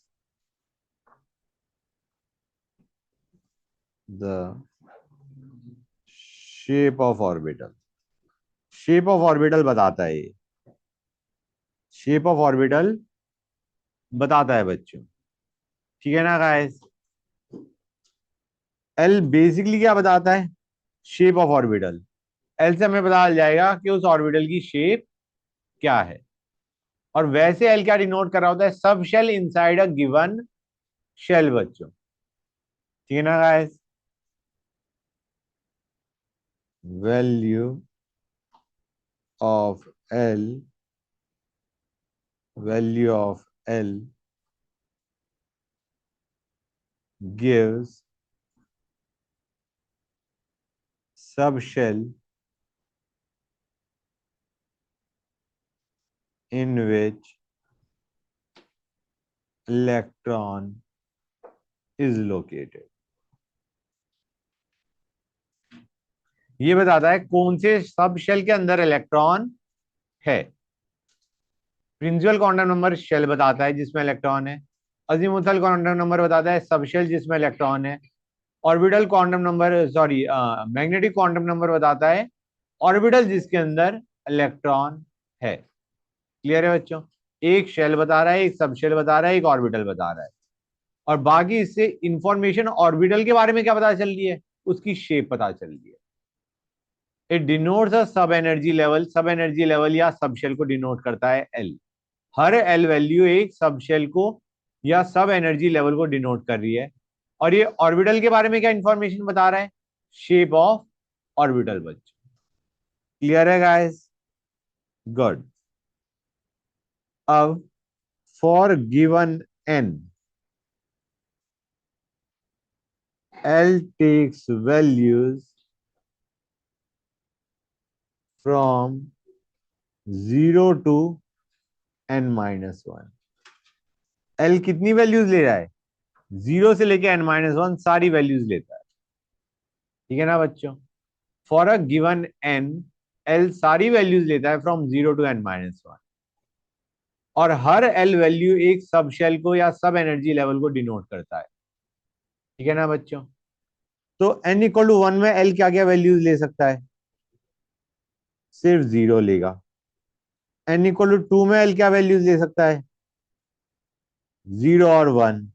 the shape of orbital. Shape of orbital बताता है ये। शेप ऑफ ऑर्बिटल बताता है बच्चों। ठीक है ना गाइस? एल बेसिकली क्या बताता है? Shape of orbital. एल से हमें पता चल जाएगा कि उस ऑर्बिटल की शेप क्या है। और वैसे एल क्या डिनोट कर रहा होता है? सब shell inside a given shell बच्चों। ठीक है ना guys? Value of L, value of L gives subshell in which electron is located। ये बताता है कौन से सब शेल के अंदर इलेक्ट्रॉन है। प्रिंसिपल क्वांटम नंबर शेल बताता है जिसमें इलेक्ट्रॉन है। अजीमुथल क्वांटम नंबर बताता है सब शेल जिसमें इलेक्ट्रॉन है। Orbital quantum number, sorry, magnetic quantum number बताता है ऑर्बिटल जिसके अंदर इलेक्ट्रॉन है। क्लियर है बच्चों? एक शेल बता रहा है, एक सब शेल बता रहा है, एक ऑर्बिटल बता रहा है। और बाकी इससे इंफॉर्मेशन ऑर्बिटल के बारे में क्या पता चल रही है? उसकी शेप पता चल रही है। इट डिनोट्स अ सब एनर्जी लेवल। सब एनर्जी लेवल या सब शेल को डिनोट करता है एल। हर एल वैल्यू एक सब शेल को या सब एनर्जी लेवल को डिनोट कर रही है। और ये ऑर्बिटल के बारे में क्या इंफॉर्मेशन बता रहा है? शेप ऑफ ऑर्बिटल बच्चों। क्लियर है गाइस? गुड। अब for given N, L takes values from 0 to n-1। L कितनी वैल्यूज ले रहा है? 0 से लेके n-1 सारी वैल्यूज लेता है। ठीक है ना बच्चों? For a given N, L सारी वैल्यूज लेता है फ्रॉम 0 टू n-1। और हर एल वैल्यू एक सब शेल को या सब एनर्जी लेवल को डिनोट करता है। ठीक है ना बच्चों? तो n=1 में एल क्या क्या वैल्यूज ले सकता है? सिर्फ 0 लेगा। n=2 में एल क्या वैल्यूज ले सकता है? 0 और 1।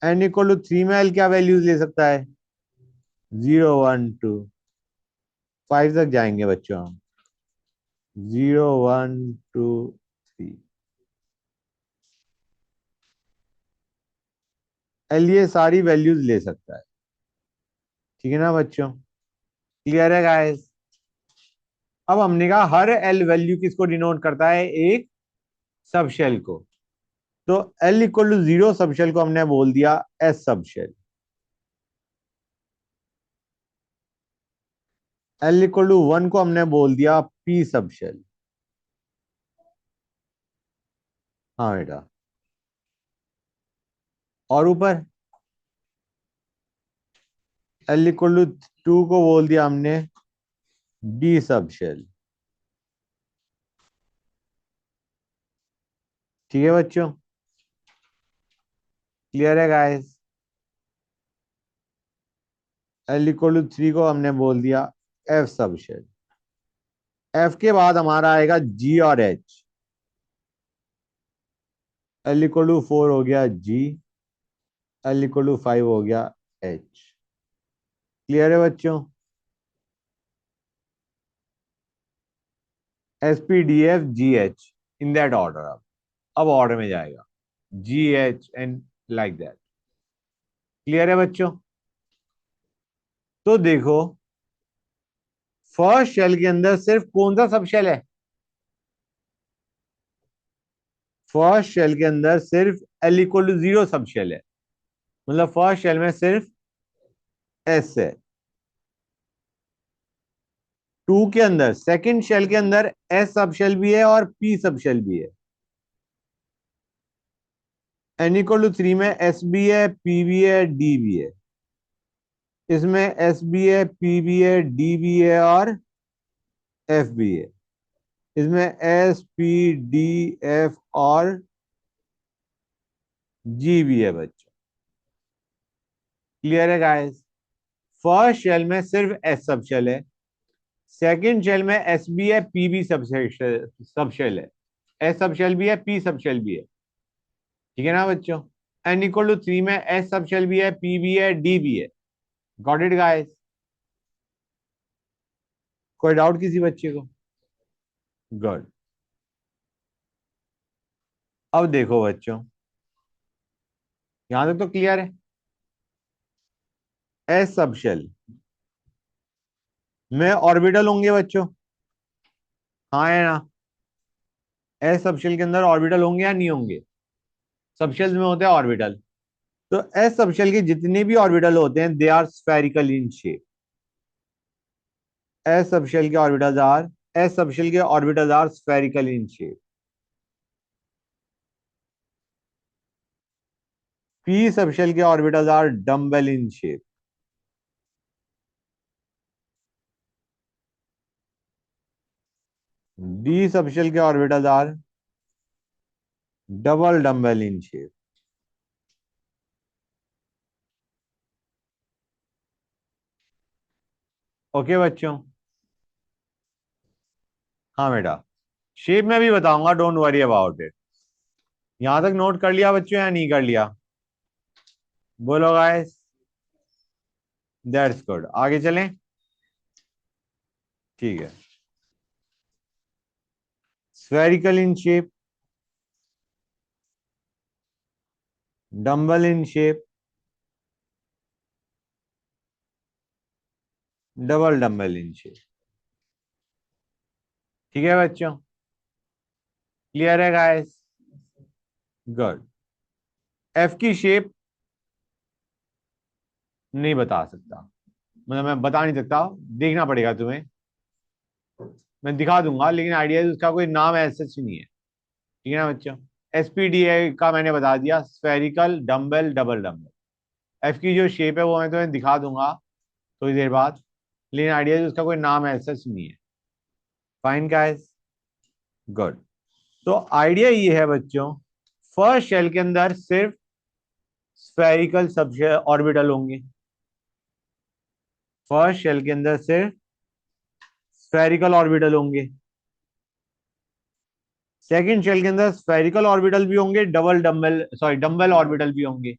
n=3 में एल क्या वैल्यूज ले सकता है? 0 1 2 5 तक जाएंगे बच्चों हम। 0 1 2 3। एल ये सारी वैल्यूज ले सकता है। ठीक है ना बच्चों? क्लियर है गाइस? अब हमने कहा हर एल वैल्यू किसको डिनोट करता है? एक सब शेल को। तो एल इक्वल टू 0 सब शेल को हमने बोल दिया एस सब शेल। एल इक्वल टू 1 को हमने बोल दिया पी सब शेल। हाँ बेटा। और ऊपर एल इक्वल टू 2 को बोल दिया हमने डी सब शेल। ठीक है बच्चों? क्लियर है गाइस? एल इक्वल टू 3 को हमने बोल दिया एफ सब शेल। एफ के बाद हमारा आएगा जी और एच। एल इक्वल टू 4 हो गया जी। एल इक्वल टू 5 हो गया एच। क्लियर है बच्चों? S P D F G H in that order. अब ऑर्डर में जाएगा जी H and like that. Clear है बच्चों? तो देखो, फर्स्ट शेल के अंदर सिर्फ कौन सा सब शेल है? फर्स्ट शेल के अंदर सिर्फ एल इक्वल टू 0 सब शेल है। मतलब फर्स्ट शेल में सिर्फ एस है। टू के अंदर, सेकंड शेल के अंदर एस सब शेल भी है और पी सब शेल भी है। एन इक्वल टू 3 में एस भी है, पी भी है, डी भी है। इसमें एस भी है, पी भी है, डी भी है और एफ भी है। इसमें एस पी डी एफ और जी भी है बच्चों। क्लियर है गाइस? फर्स्ट शेल में सिर्फ एस सब शेल है। सेकंड शेल में एस भी है, पी भी सब शेल है। एस सब शेल भी है, पी सब शेल भी है। ठीक है ना बच्चों? एन इक्वल टू 3 में एस सब शेल भी है, पी भी है, डी भी है। Got it guys? कोई डाउट किसी बच्चे को? गुड। अब देखो बच्चों, यहां तक तो क्लियर है। एस सब शेल में ऑर्बिटल होंगे बच्चों। हाँ है ना? एस सब शेल के अंदर ऑर्बिटल होंगे या नहीं होंगे? सब शेल्स में होते हैं ऑर्बिटल। तो एस सब शेल के जितने भी ऑर्बिटल होते हैं they are spherical in shape. S subshell के orbitals are s subshell के orbitals are spherical in shape. P subshell के orbitals are dumbbell in shape. D subshell के orbitals are double dumbbell in shape. Okay बच्चों? हाँ बेटा, shape में भी बताऊंगा, डोंट वरी अबाउट इट। यहां तक नोट कर लिया बच्चों या नहीं कर लिया? बोलो गाइस। That's good. आगे चलें? ठीक है। Spherical in shape, dumbbell in shape, double dumbbell in shape. ठीक है बच्चों? क्लियर है गाइस? गुड। एफ की शेप नहीं बता सकता, मतलब मैं बता नहीं सकता, देखना पड़ेगा तुम्हें। मैं दिखा दूंगा लेकिन आइडिया उसका कोई नाम ऐसा नहीं है। ठीक है ना बच्चों? एसपीडीए का मैंने बता दिया, spherical dumbbell double dumbbell. F की जो शेप है वो मैं तुम्हें दिखा दूंगा थोड़ी देर बाद, लेकिन आइडिया उसका कोई नाम ऐसा नहीं है। Fine guys? गुड। तो आइडिया ये है बच्चों, फर्स्ट शेल के अंदर सिर्फ स्फेरिकल सब ऑर्बिटल होंगे। फर्स्ट शेल के अंदर सिर्फ स्फेरिकल ऑर्बिटल होंगे। सेकंड शेल के अंदर स्फेरिकल ऑर्बिटल भी होंगे, double dumbbell sorry dumbbell orbital भी होंगे।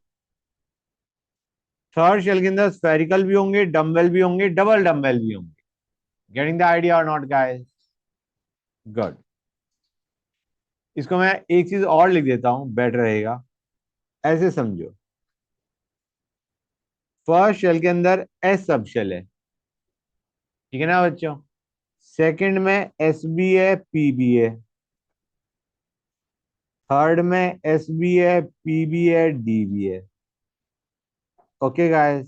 थर्ड शेल के अंदर स्फेरिकल भी होंगे, डम्बेल भी होंगे, डबल डम्बेल भी होंगे। गेटिंग द आइडिया और नॉट गाइस? गुड। इसको मैं एक चीज और लिख देता हूं, बेटर रहेगा। ऐसे समझो, फर्स्ट शेल के अंदर एस सब शेल है, ठीक है ना बच्चों? सेकंड में एस बी है, पी बी है। थर्ड में एस बी है, पी बी है, डी बी है। Okay guys.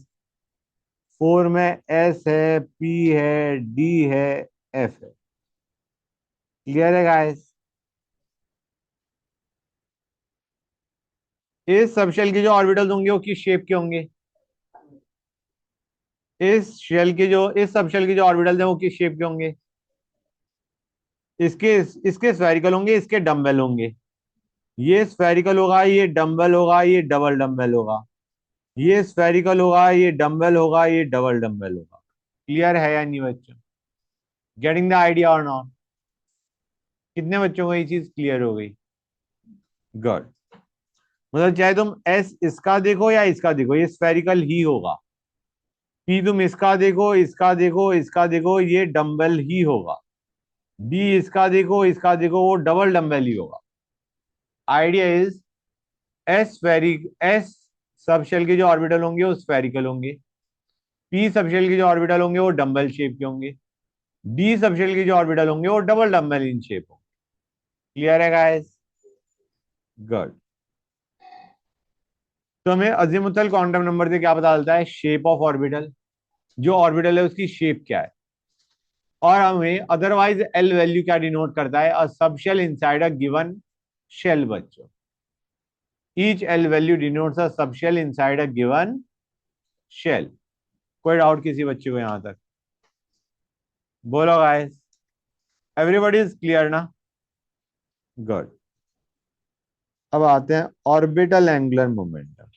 फोर में एस है, पी है, डी है, एफ है। क्लियर है गाइस? इस सबशेल के जो ऑर्बिटल्स होंगे वो किस शेप के होंगे? इस सबशेल के जो ऑर्बिटल्स हैं वो किस शेप के होंगे? इसके इसके स्फेरिकल होंगे, इसके डम्बल होंगे। ये स्फेरिकल होगा, ये डम्बल होगा, ये डबल डम्बल होगा। ये स्फेरिकल होगा, ये डम्बल होगा, ये डबल डम्बल होगा। क्लियर है या नहीं बच्चों? गेटिंग द आइडिया और नॉट? कितने बच्चों को ये चीज क्लियर हो गई? गुड। मतलब चाहे तुम एस इसका देखो या इसका देखो, ये स्फेरिकल ही होगा। पी तुम इसका देखो, इसका देखो, इसका देखो, ये डम्बल ही होगा। डी इसका देखो, इसका देखो, वो डबल डम्बल ही होगा। Idea is, S subshell के जो ऑर्बिटल होंगे वो स्फेरिकल होंगे। पी सब शेल के जो ऑर्बिटल होंगे वो डम्बल शेप के होंगे। डी सब शेल के जो ऑर्बिटल होंगे वो डबल डम्बल इन शेप होंगे। क्लियर है गाइस? गुड। तो हमें अजीमुथल क्वांटम नंबर से क्या पता चलता है? Shape of orbital. जो ऑर्बिटल है उसकी शेप क्या है। और हमें अदरवाइज एल वैल्यू क्या डिनोट करता है? अ सब shell inside a given shell बच्चों। Each l value denotes a सब shell inside a given shell. कोई डाउट किसी बच्चे को यहां तक? बोलो गाइस। एवरीबॉडी इज क्लियर ना? गुड। अब आते हैं orbital angular momentum.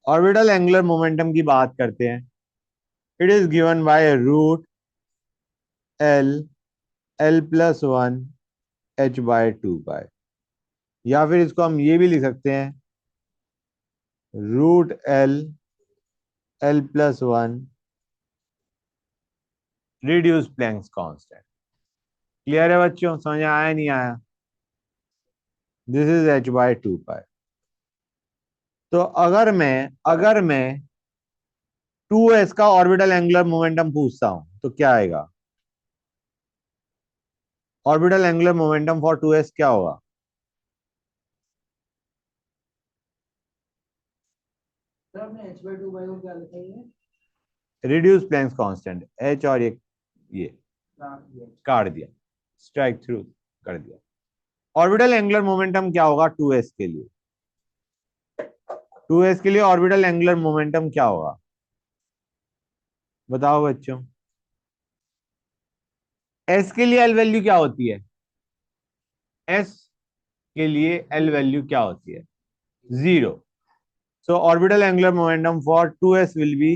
Orbital angular momentum की बात करते हैं। It is given by root l, l plus one, H by two by. या फिर इसको हम ये भी लिख सकते हैं, root l, l plus one, reduce Planck's constant. Clear है बच्चों? समझ आया नहीं आया? This is h by two pi. तो अगर मैं टू एस का ऑर्बिटल एंगुलर मोमेंटम पूछता हूं तो क्या आएगा? Orbital angular momentum for two s क्या होगा?
सर आपने एच बाई टू बाई को क्या लिखा है?
रिड्यूस प्लैंक्स कांस्टेंट, एच और ये काट दिया, स्ट्राइक थ्रू कर दिया। ऑर्बिटल एंगुलर मोमेंटम क्या होगा टू एस के लिए? टू एस के लिए ऑर्बिटल एंगुलर मोमेंटम क्या होगा? बताओ बच्चों। एस के लिए एल वैल्यू क्या होती है? एस के लिए एल वैल्यू क्या होती है? Zero. So orbital angular momentum for two S will be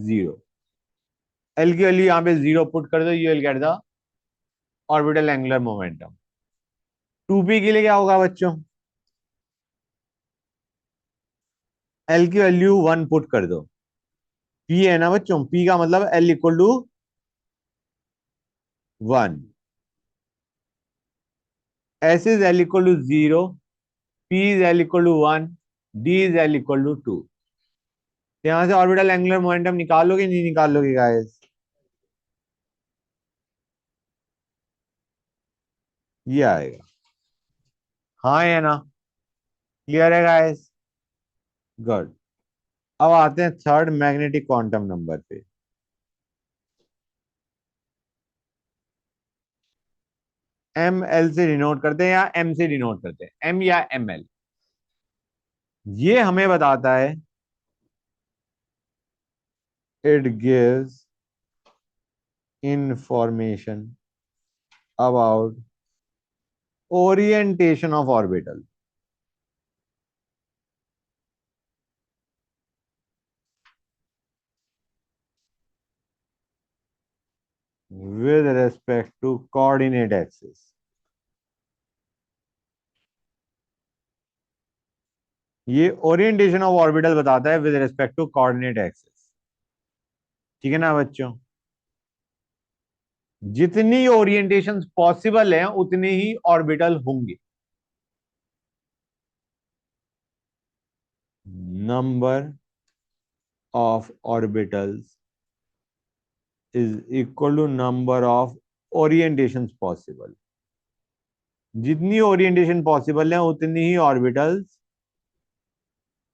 zero. L की वैल्यू यहां पे जीरो पुट कर दो, you will get the orbital angular momentum. Two P के लिए क्या होगा बच्चों? एल की वैल्यू वन पुट कर दो। पी है ना बच्चों, पी का मतलब L equal to one. S is L equal to zero, P is L equal to one, D is L equal to two. यहां से ऑर्बिटल एंगुलर मोमेंटम निकालोगे नहीं निकालोगे गाइस? ये आएगा। हाँ या ना? क्लियर है गाइस? गुड। अब आते हैं थर्ड मैग्नेटिक क्वांटम नंबर पे। एम एल से डिनोट करते हैं या एम से डिनोट करते हैं? एम या एम एल? ये हमें बताता है, it gives information about orientation of orbital. with respect to coordinate axis। ये ओरिएंटेशन ऑफ ऑर्बिटल बताता है with respect to coordinate axis. ठीक है ना बच्चों, जितनी ओरिएंटेशन पॉसिबल है उतने ही ऑर्बिटल होंगे। Number of orbitals is equal to number of orientation possible. जितनी ओरिएंटेशन पॉसिबल है उतनी ही ऑर्बिटल्स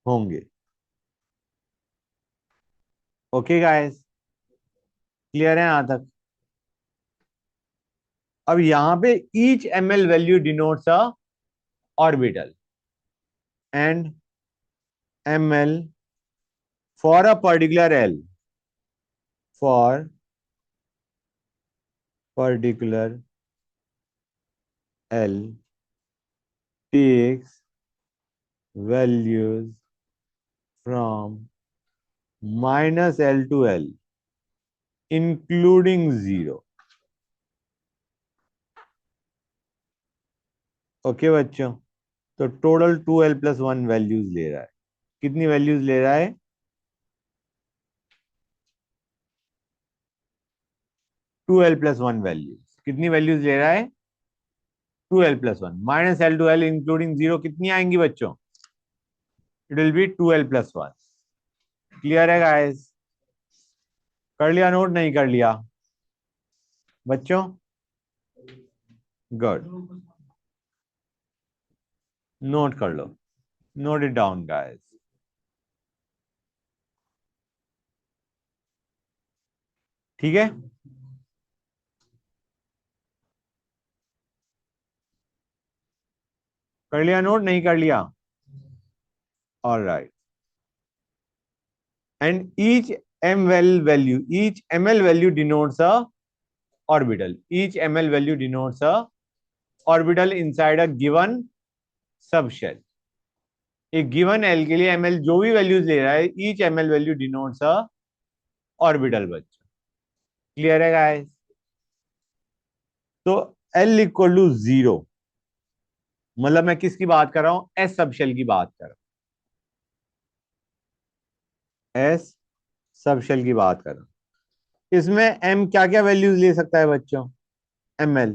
होंगे। ओके गाइस, क्लियर है यहां तक? अब यहां पे each ml value denotes a orbital and ml for a particular l, for particular l takes values from -l to l including 0। Okay बच्चों, तो टोटल 2l+1 वैल्यूज ले रहा है। कितनी वैल्यूज ले रहा है? 2l+1 values. कितनी वैल्यूज ले रहा है? 2l+1 -l to l including 0 कितनी आएंगी बच्चों? It will be 2l+1। Clear है गाइस? कर लिया नोट, नहीं कर लिया बच्चों? गुड, नोट कर लो, नोट इट डाउन गाइस। ठीक है, कर लिया नोट, नहीं कर लिया? Alright, and each ml value denotes a orbital. Each ml value denotes a orbital inside a given subshell. एक गिवन एल के लिए ml जो भी वैल्यूज ले रहा है, each ml value denotes a orbital बच्चों। क्लियर है गाइस? तो l इक्वल टू 0, मतलब मैं किसकी बात कर रहा हूं? एस सबशेल की बात कर रहा हूं, एस सबशेल की बात कर रहा हूं। इसमें m क्या क्या वैल्यूज ले सकता है बच्चों? ml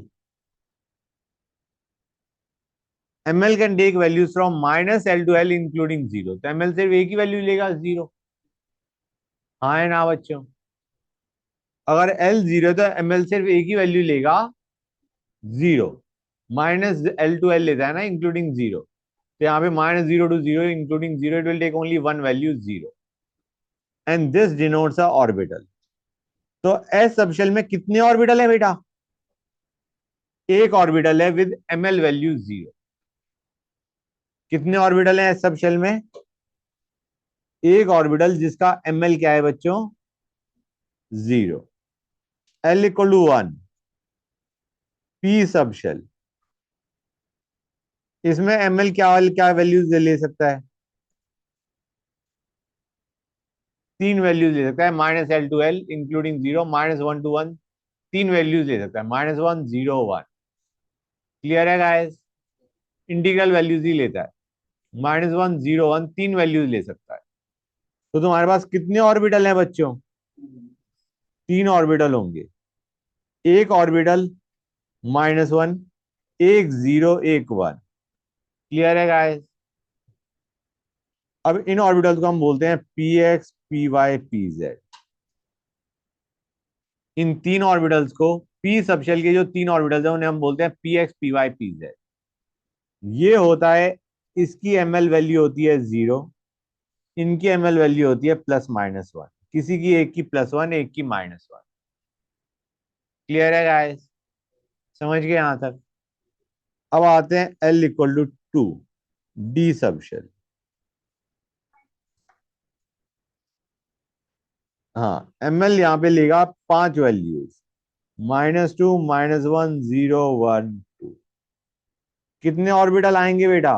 ml can take values from -l to l including 0। तो ml सिर्फ एक ही वैल्यू लेगा, 0। हाँ है ना बच्चों? अगर l 0 तो ml सिर्फ एक ही वैल्यू लेगा, 0। -l to l लेता है ना इंक्लूडिंग 0, तो यहाँ पे -0 to 0 including 0, it will take only one value, 0। And this denotes a orbital. तो एस सबशेल में कितने ऑर्बिटल है बेटा? एक ऑर्बिटल है विद ml वैल्यू 0। कितने ऑर्बिटल है एस सबशेल में? एक ऑर्बिटल जिसका ml क्या है बच्चों? 0। l equal to 1, P subshell. इसमें ml क्या क्या वैल्यूज ले सकता है? तीन वैल्यूज ले सकता है, -l to l including 0, -1 to 1, तीन वैल्यूज ले सकता है, -1 0 1। क्लियर है गाइस? इंटीग्रल वैल्यूज ही लेता है, -1 0 1 तीन वैल्यूज ले सकता है। तो तुम्हारे पास कितने ऑर्बिटल हैं बच्चों? तीन ऑर्बिटल होंगे। एक ऑर्बिटल -1, एक 0 एक 1। क्लियर है गाइस? अब इन ऑर्बिटल्स को हम बोलते हैं P x, P Y, P z. इन तीन ऑर्बिटल्स को, पी सबशेल के जो तीन ऑर्बिटल्स हैं उन्हें हम बोलते हैं P x, P Y, P Z. ये होता है, इसकी ml वैल्यू होती है 0, इनकी ml वैल्यू होती है +-1। किसी की एक की +1, एक की -1। क्लियर है गाइस? समझ गए यहां तक? अब आते हैं l equal to 2, D subshell. हाँ, ml यहां पे लेगा 5 वैल्यूज, -2 -1 0 1 2। कितने ऑर्बिटल आएंगे बेटा?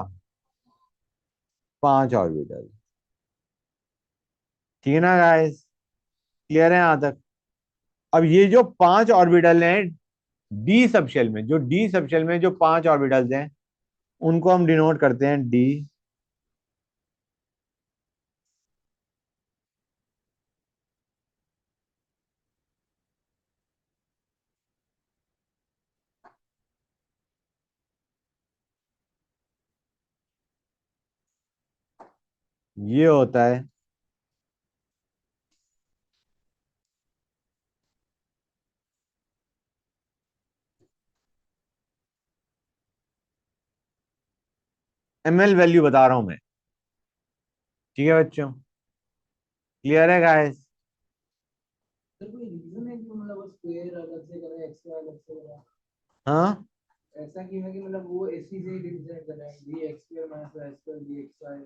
5 ऑर्बिटल। ठीक है ना गाइस? क्लियर है यहां तक? अब ये जो 5 ऑर्बिटल हैं डी सबशेल में, जो डी सबशेल में जो 5 ऑर्बिटल्स हैं उनको हम डिनोट करते हैं डी ये होता है ml वैल्यू बता रहा हूं मैं। ठीक है बच्चों, क्लियर है गाइस?
सर कोई रीजन है कि मतलब वो स्क्वायर अलग से करा एक्स वाई अलग से करा?
हाँ,
ऐसा क्यों है कि मतलब वो इसी से ही रिप्रेजेंट कर रहे हैं D X square minus Y square D x Y?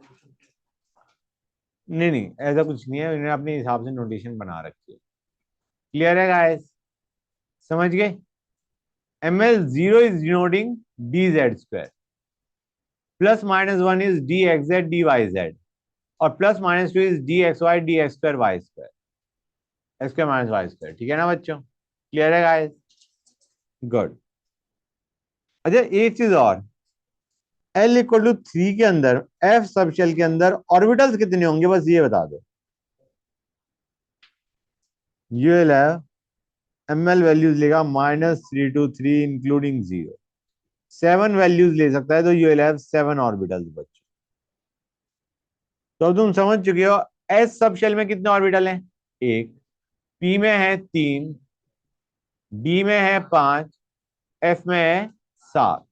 नहीं नहीं, ऐसा कुछ नहीं है, इन्होंने अपने हिसाब से नोटेशन बना रखी है। क्लियर है गाइस? समझ गए? ml zero is denoting dz², plus minus one is dxz dyz, और plus minus two is dxy dx²y², x² minus y²। ठीक है ना बच्चों? क्लियर है गाइस? गुड। अच्छा एक चीज और, L इक्वल टू 3 के अंदर F सब शेल के अंदर ऑर्बिटल्स कितने होंगे, बस ये बता दो। You will have ml values लेगा -3 to 3 इंक्लूडिंग 0, 7 वैल्यूज ले सकता है, तो यू विल हैव 7 ऑर्बिटल्स बच्चों। तो तुम समझ चुके हो एस सब शेल में कितने ऑर्बिटल हैं? एक। पी में है 3, डी में है 5, एफ में है 7।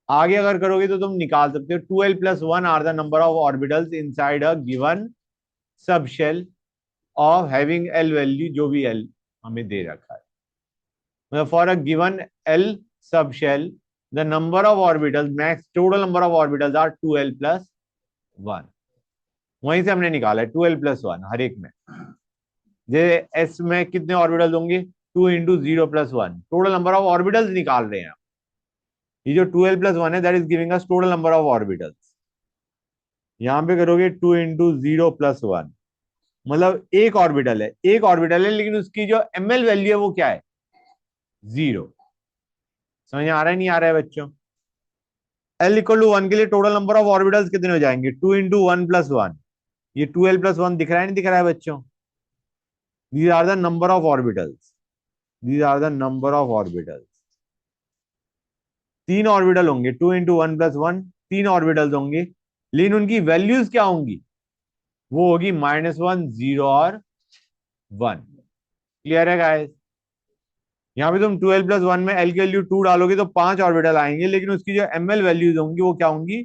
आगे अगर करोगे तो तुम निकाल सकते हो 12+1 are the number of orbitals inside a given subshell of having L value, जो भी एल हमें दे रखा है। मतलब for a given L subshell the number of orbitals, max total number of orbitals are 2l+1। वहीं से हमने निकाला है 2l+1 हर एक में। जे एस में कितने ऑर्बिटल्स होंगे? 2 × 0+1, टोटल नंबर ऑफ ऑर्बिटल्स निकाल रहे हैं। ये जो 2l+1 है that is giving us total number of orbitals. यहां पे करोगे 2 × 0+1, मतलब एक ऑर्बिटल है, एक ऑर्बिटल है, लेकिन उसकी जो ml वैल्यू है वो क्या है? 0। समझ आ रहा है नहीं आ रहा है बच्चों? L इक्वल टू 1 के लिए टोटल नंबर ऑफ ऑर्बिटल्स कितने हो जाएंगे? 2 × 1+1। ये 2l+1 दिख रहा है नहीं दिख रहा है बच्चों? These are the number of orbitals, these are the number of orbitals. तीन ऑर्बिटल होंगे, 2 × 1+1, तीन ऑर्बिटल्स होंगे, लेकिन उनकी वैल्यूज क्या होंगी? वो होगी -1, 0 और 1। क्लियर है गाइस? यहाँ पे तुम 12+1 में एल की वैल्यू 2 डालोगे तो 5 ऑर्बिटल आएंगे, लेकिन उसकी जो ml वैल्यूज होंगी वो क्या होंगी?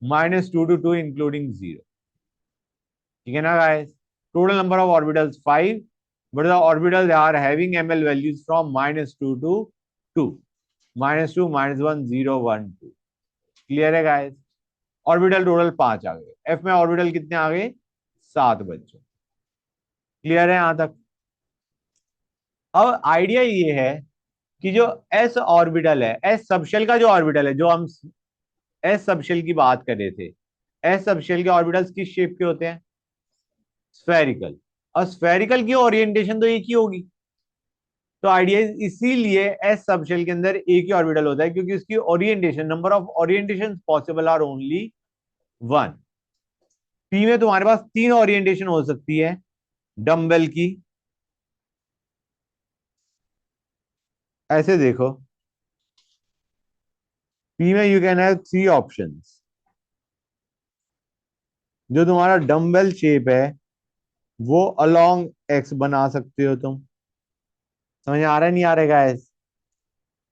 -2 to 2 इंक्लूडिंग 0। ठीक है ना गाइस? Total number of orbitals 5, but the orbitals are having ml values from -2 to 2, -2, -1, 0, 1, 2। Clear है गाइस? ऑर्बिटल टोटल 5 आ गए। एफ में ऑर्बिटल कितने आ गए? 7 बच्चों। क्लियर है यहां तक? अब आइडिया ये है कि जो एस ऑर्बिटल है, एस सबशेल का जो ऑर्बिटल है, जो हम एस सबशेल की बात कर रहे थे, एस सबशेल के ऑर्बिटल्स किस शेप के होते हैं? स्फेरिकल। और स्फेरिकल की ओरिएंटेशन तो एक ही होगी। तो आइडिया इसीलिए एस सबशेल के अंदर एक ही ऑर्बिटल होता है, क्योंकि उसकी orientation, number of orientation possible are only 1। P में तुम्हारे पास 3 ओरिएंटेशन हो सकती है डंबल की। ऐसे देखो, पी में यू कैन हैव 3 ऑप्शंस। जो तुम्हारा डंबल शेप है वो अलोंग एक्स बना सकते हो तुम। समझ आ रहा है नहीं आ रहेगा? गाइस,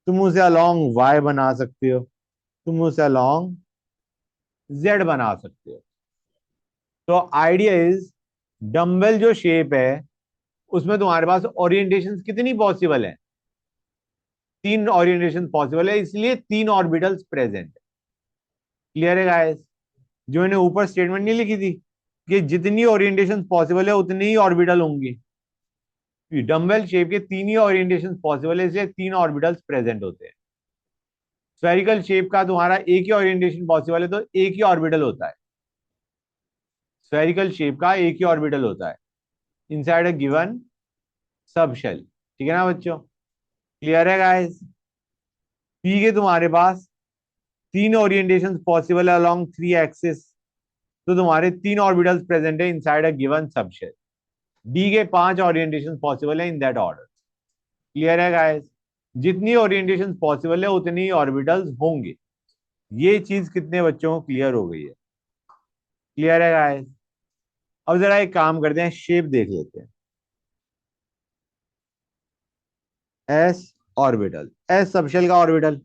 तुम उसे अलोंग वाई बना सकते हो, तुम उसे अलोंग जेड बना सकते हो। तो आइडिया इज, डंबल जो शेप है उसमें तुम्हारे पास ओरिएंटेशन कितनी पॉसिबल है? 3 ओरिएंटेशन पॉसिबल है, इसलिए 3 ऑर्बिटल्स प्रेजेंट है। क्लियर है गाइस? जो मैंने ऊपर स्टेटमेंट नहीं लिखी थी कि जितनी ओरिएंटेशन पॉसिबल है उतनी ही ऑर्बिटल होंगी। डंबल शेप के 3 ही ओरिएंटेशन पॉसिबल है, इसलिए 3 ऑर्बिटल्स प्रेजेंट होते हैं। स्फेरिकल शेप का तुम्हारा एक ही ओरिएंटेशन पॉसिबल है, तो एक ही ऑर्बिटल होता है। स्फेरिकल शेप का एक ही ऑर्बिटल होता है inside a given subshell. ठीक है ना बच्चों? क्लियर है गाइस? पी के तुम्हारे पास 3 ओरिएंटेशन पॉसिबल है अलोंग 3 एक्सिस, तो तुम्हारे 3 ऑर्बिटल्स प्रेजेंट है inside a given subshell. D के 5 ओरिएंटेशन पॉसिबल है इन दैट ऑर्डर। क्लियर है गाइस? जितनी ओरिएंटेशन पॉसिबल है उतनी ही ऑर्बिटल्स होंगे। ये चीज कितने बच्चों को क्लियर हो गई है? क्लियर है गाइस? अब जरा एक काम करते हैं, शेप देख लेते हैं। एस ऑर्बिटल, एस सबशेल का ऑर्बिटल,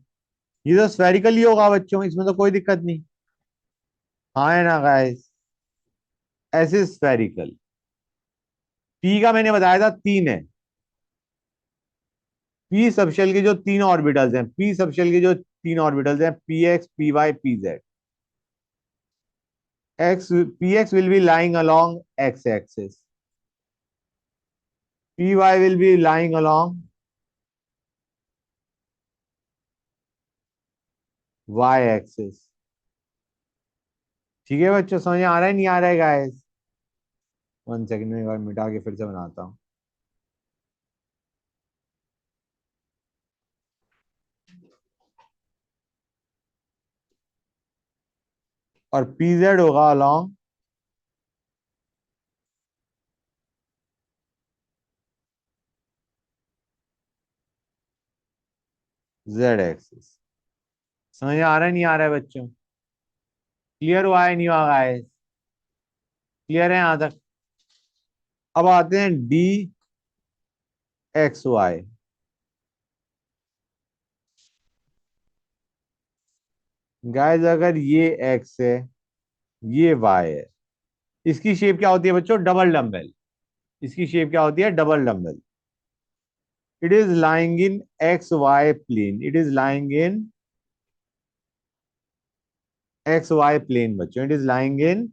ये तो स्फेरिकल ही होगा बच्चों, इसमें तो कोई दिक्कत नहीं। हाँ है ना guys, S is spherical. P का मैंने बताया था 3 है। पी सबशेल के जो 3 ऑर्बिटल्स हैं, पी सबशेल के जो 3 ऑर्बिटल्स हैं, P x, P Y, P Z. X, P X will be lying along X axis, P Y will be lying along Y axis. ठीक है बच्चों, समझ आ रहा है नहीं आ रहा है गाइस? 1 सेकंड में एक बार मिटा के फिर से बनाता हूँ। और पी जेड होगा अलोंग जेड एक्सिस। समझ आ रहा है नहीं आ रहा है बच्चों? क्लियर हुआ है नहीं हुआ गाइस? क्लियर है यहां तक? अब आते हैं डी एक्स वाई। गाइस अगर ये एक्स है, ये वाई है, इसकी शेप क्या होती है बच्चों? Double dumbbell. इसकी शेप क्या होती है? Double dumbbell. It is lying in x Y plane, it is lying in x Y plane बच्चों, it is lying in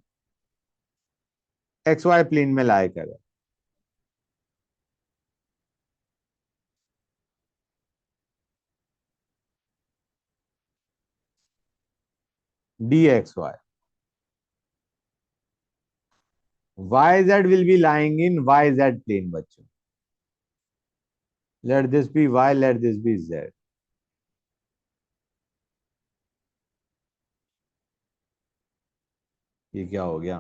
x Y plane में लाई कर। D x y, y z will be lying in y z plane बच्चों। Let this be y, let this be z. ये क्या हो गया?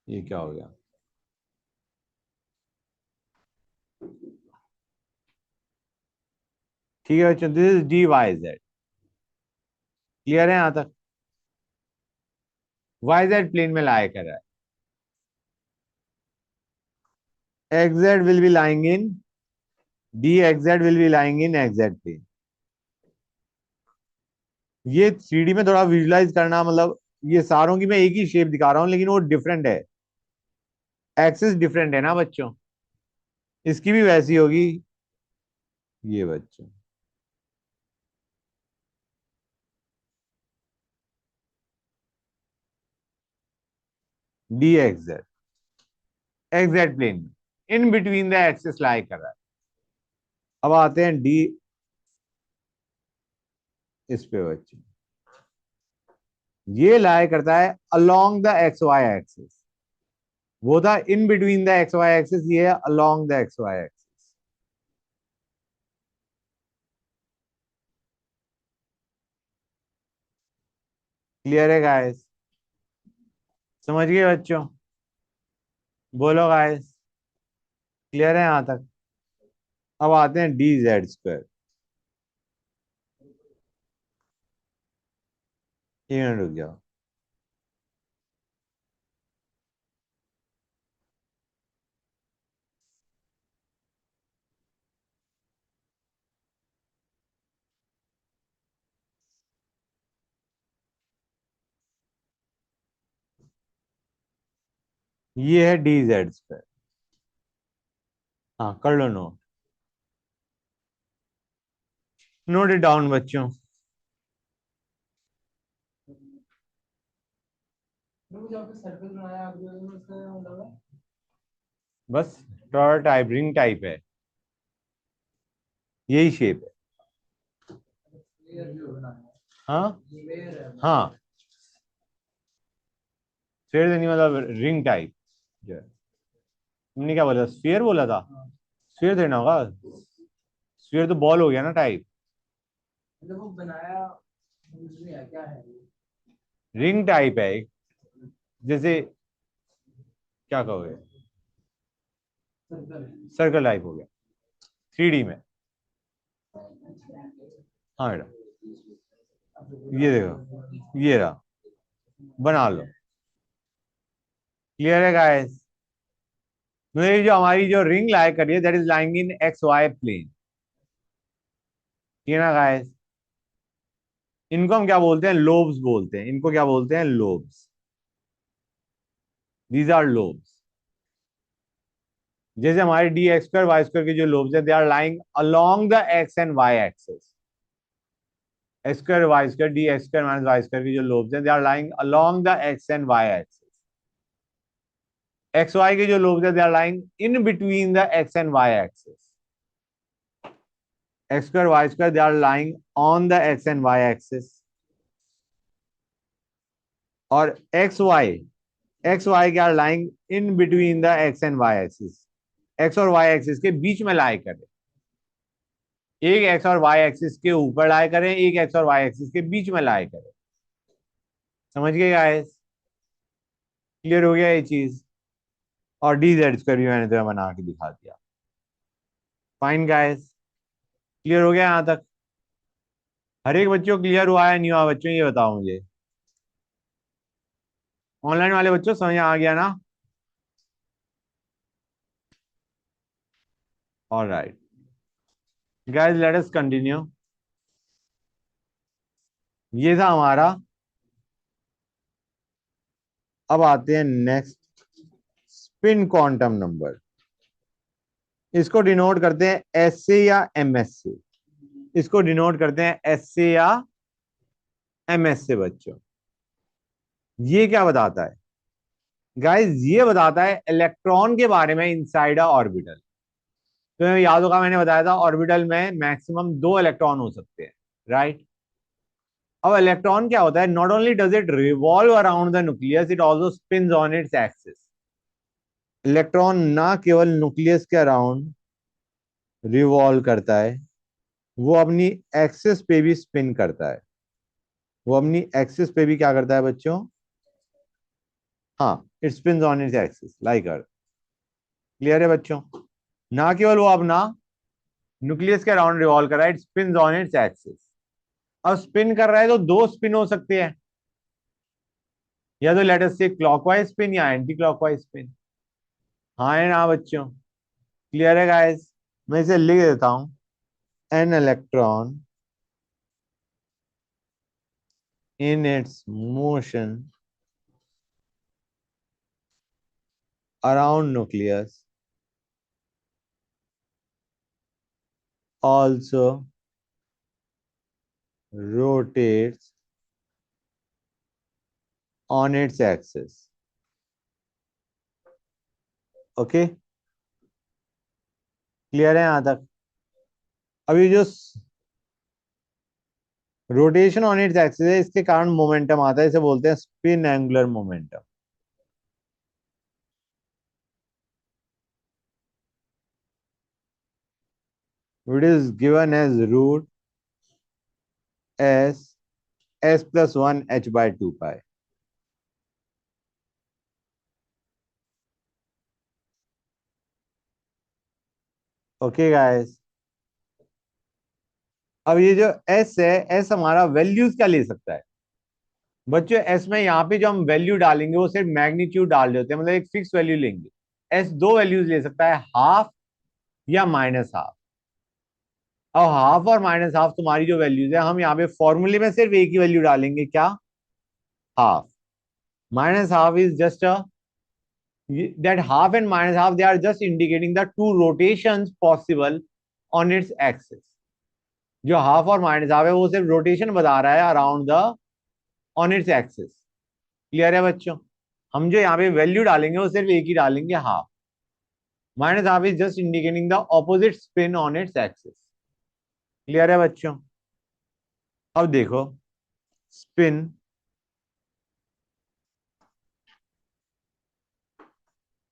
ये क्या हो गया? ठीक है बच्चों, this is D Y Z. Clear है यहां तक? वाई जेड प्लेन में लाया कर रहा है। X Z will be lying in D X Z will be lying in X Z plane. ये 3D में थोड़ा विजुलाइज करना, मतलब ये सारों की मैं एक ही शेप दिखा रहा हूं, लेकिन वो डिफरेंट है, एक्सिस डिफरेंट है ना बच्चों। इसकी भी वैसी होगी ये बच्चों। डी एक्स जेड प्लेन में इन बिटवीन द एक्सिस लाई कर रहा है। अब आते हैं डी इस पे बच्चों, ये लाई करता है along the X Y axis. वो था in between the X Y axis, ये है along the X Y axis. Clear है गाइस? समझ गए बच्चों? बोलो गाइस, क्लियर है यहां तक? अब आते हैं डी जेड स्क्वायर। एक मिनट रुक जाओ। ये है डी जेड स्क्वायर। हाँ कर लो नोट, नोट इट डाउन बच्चों।
मुझे आपने सर्कल बनाया आप जो है उसका मतलब है
बस टॉर टाइप, रिंग टाइप है, यही शेप है।
लेयर जो बनाया
हाँ
है लेयर है
हाँ, स्फीयर नहीं मतलब रिंग टाइप जो है। तुमने क्या बोला, स्फीयर बोला था?
हाँ
स्फीयर देना होगा, स्फीयर तो बॉल हो गया ना टाइप।
मतलब वो बनाया समझ नहीं आया क्या है वो
रिंग टाइप है एक, जैसे क्या कहोगे,
सर्कल
सर्कल टाइप हो गया 3D में। हाँ बेटा, ये देखो, ये रहा, बना लो। क्लियर है गाइस? मतलब ये जो हमारी जो रिंग लाई कर रही है that is lying in x Y plane, ठीक है ना गाइस? इनको हम क्या बोलते हैं? लोब्स बोलते हैं। इनको क्या बोलते हैं? लोब्स। These are lobes. जैसे हमारे D X square Y square के जो लोब्स है they are lying along the X and Y axes. X square Y square D X square minus Y square की जो लोब्स हैं they are lying along the X and Y axes. X Y के जो lobes हैं they are lying in between the X and Y axes. X square Y square they are lying on the X and Y axes. और X Y के are lying in between the X and Y axis. X और Y axis के बीच में लाई करें। एक x और Y axis के ऊपर लाई करें, एक एक्स और वाई एक्सिस के बीच में लाई करें। समझ गए गाइस? क्लियर हो गया ये चीज? और डी जेड स्क्वायर भी मैंने तुम्हें बना के दिखा दिया। फाइन गाइस, क्लियर हो गया यहां तक? हर एक बच्चों क्लियर हुआ है नहीं हुआ बच्चों, ये बताओ मुझे। ऑनलाइन वाले बच्चों समझ आ गया ना? All right guys, let us continue. ये था हमारा। अब आते हैं नेक्स्ट, स्पिन क्वांटम नंबर। इसको डिनोट करते हैं एस से या एम एस से। इसको डिनोट करते हैं एस से या एम एस से बच्चों। ये क्या बताता है गाइस? ये बताता है इलेक्ट्रॉन के बारे में इनसाइड अ ऑर्बिटल। तो याद होगा मैंने बताया था ऑर्बिटल में मैक्सिमम 2 इलेक्ट्रॉन हो सकते हैं, राइट? अब इलेक्ट्रॉन क्या होता है? Not only does it revolve around the nucleus, it also spins on its axis. Electron ना केवल न्यूक्लियस के अराउंड रिवॉल्व करता है, वो अपनी एक्सिस पे भी स्पिन करता है। वो अपनी एक्सिस पे भी क्या करता है बच्चों? हाँ, it spins on its axis like earth. Clear है बच्चों? ना केवल वो अपना न्यूक्लियस के अराउंड रिवॉल्व कर रहा है, it spins on its axis. अब स्पिन कर रहा है तो 2 स्पिन हो सकते हैं, या तो लेट अस से क्लॉकवाइज स्पिन या एंटी क्लॉकवाइज स्पिन। हाँ है ना बच्चों? क्लियर है गाइस? मैं इसे लिख देता हूं, an electron in its motion around nucleus also rotates on its axis. Okay, clear है यहां तक? अभी जो रोटेशन ऑन इट्स एक्सिस है इसके कारण मोमेंटम आता है, इसे बोलते हैं spin angular momentum. It is given as root S S plus one H by two pi. Okay guys, अब ये जो एस है, एस हमारा वैल्यूज क्या ले सकता है बच्चों? एस में यहाँ पे जो हम वैल्यू डालेंगे वो सिर्फ मैग्नीट्यूड डाल देते हैं, मतलब एक फिक्स वैल्यू लेंगे। एस 2 वैल्यूज ले सकता है, हाफ या माइनस हाफ। अब हाफ और माइनस हाफ तुम्हारी जो वैल्यूज है, हम यहाँ पे फॉर्मूले में सिर्फ एक ही वैल्यू डालेंगे, क्या? Half. Minus half is just a, that half and minus half they are just indicating the two rotations possible on its axis. जो हाफ और माइनस हाफ है वो सिर्फ रोटेशन बता रहा है around the on its axis. Clear है बच्चों? हम जो यहाँ पे वैल्यू डालेंगे वो सिर्फ एक ही डालेंगे, half. Minus half is just indicating the opposite spin on its axis. Clear है बच्चों? अब देखो, spin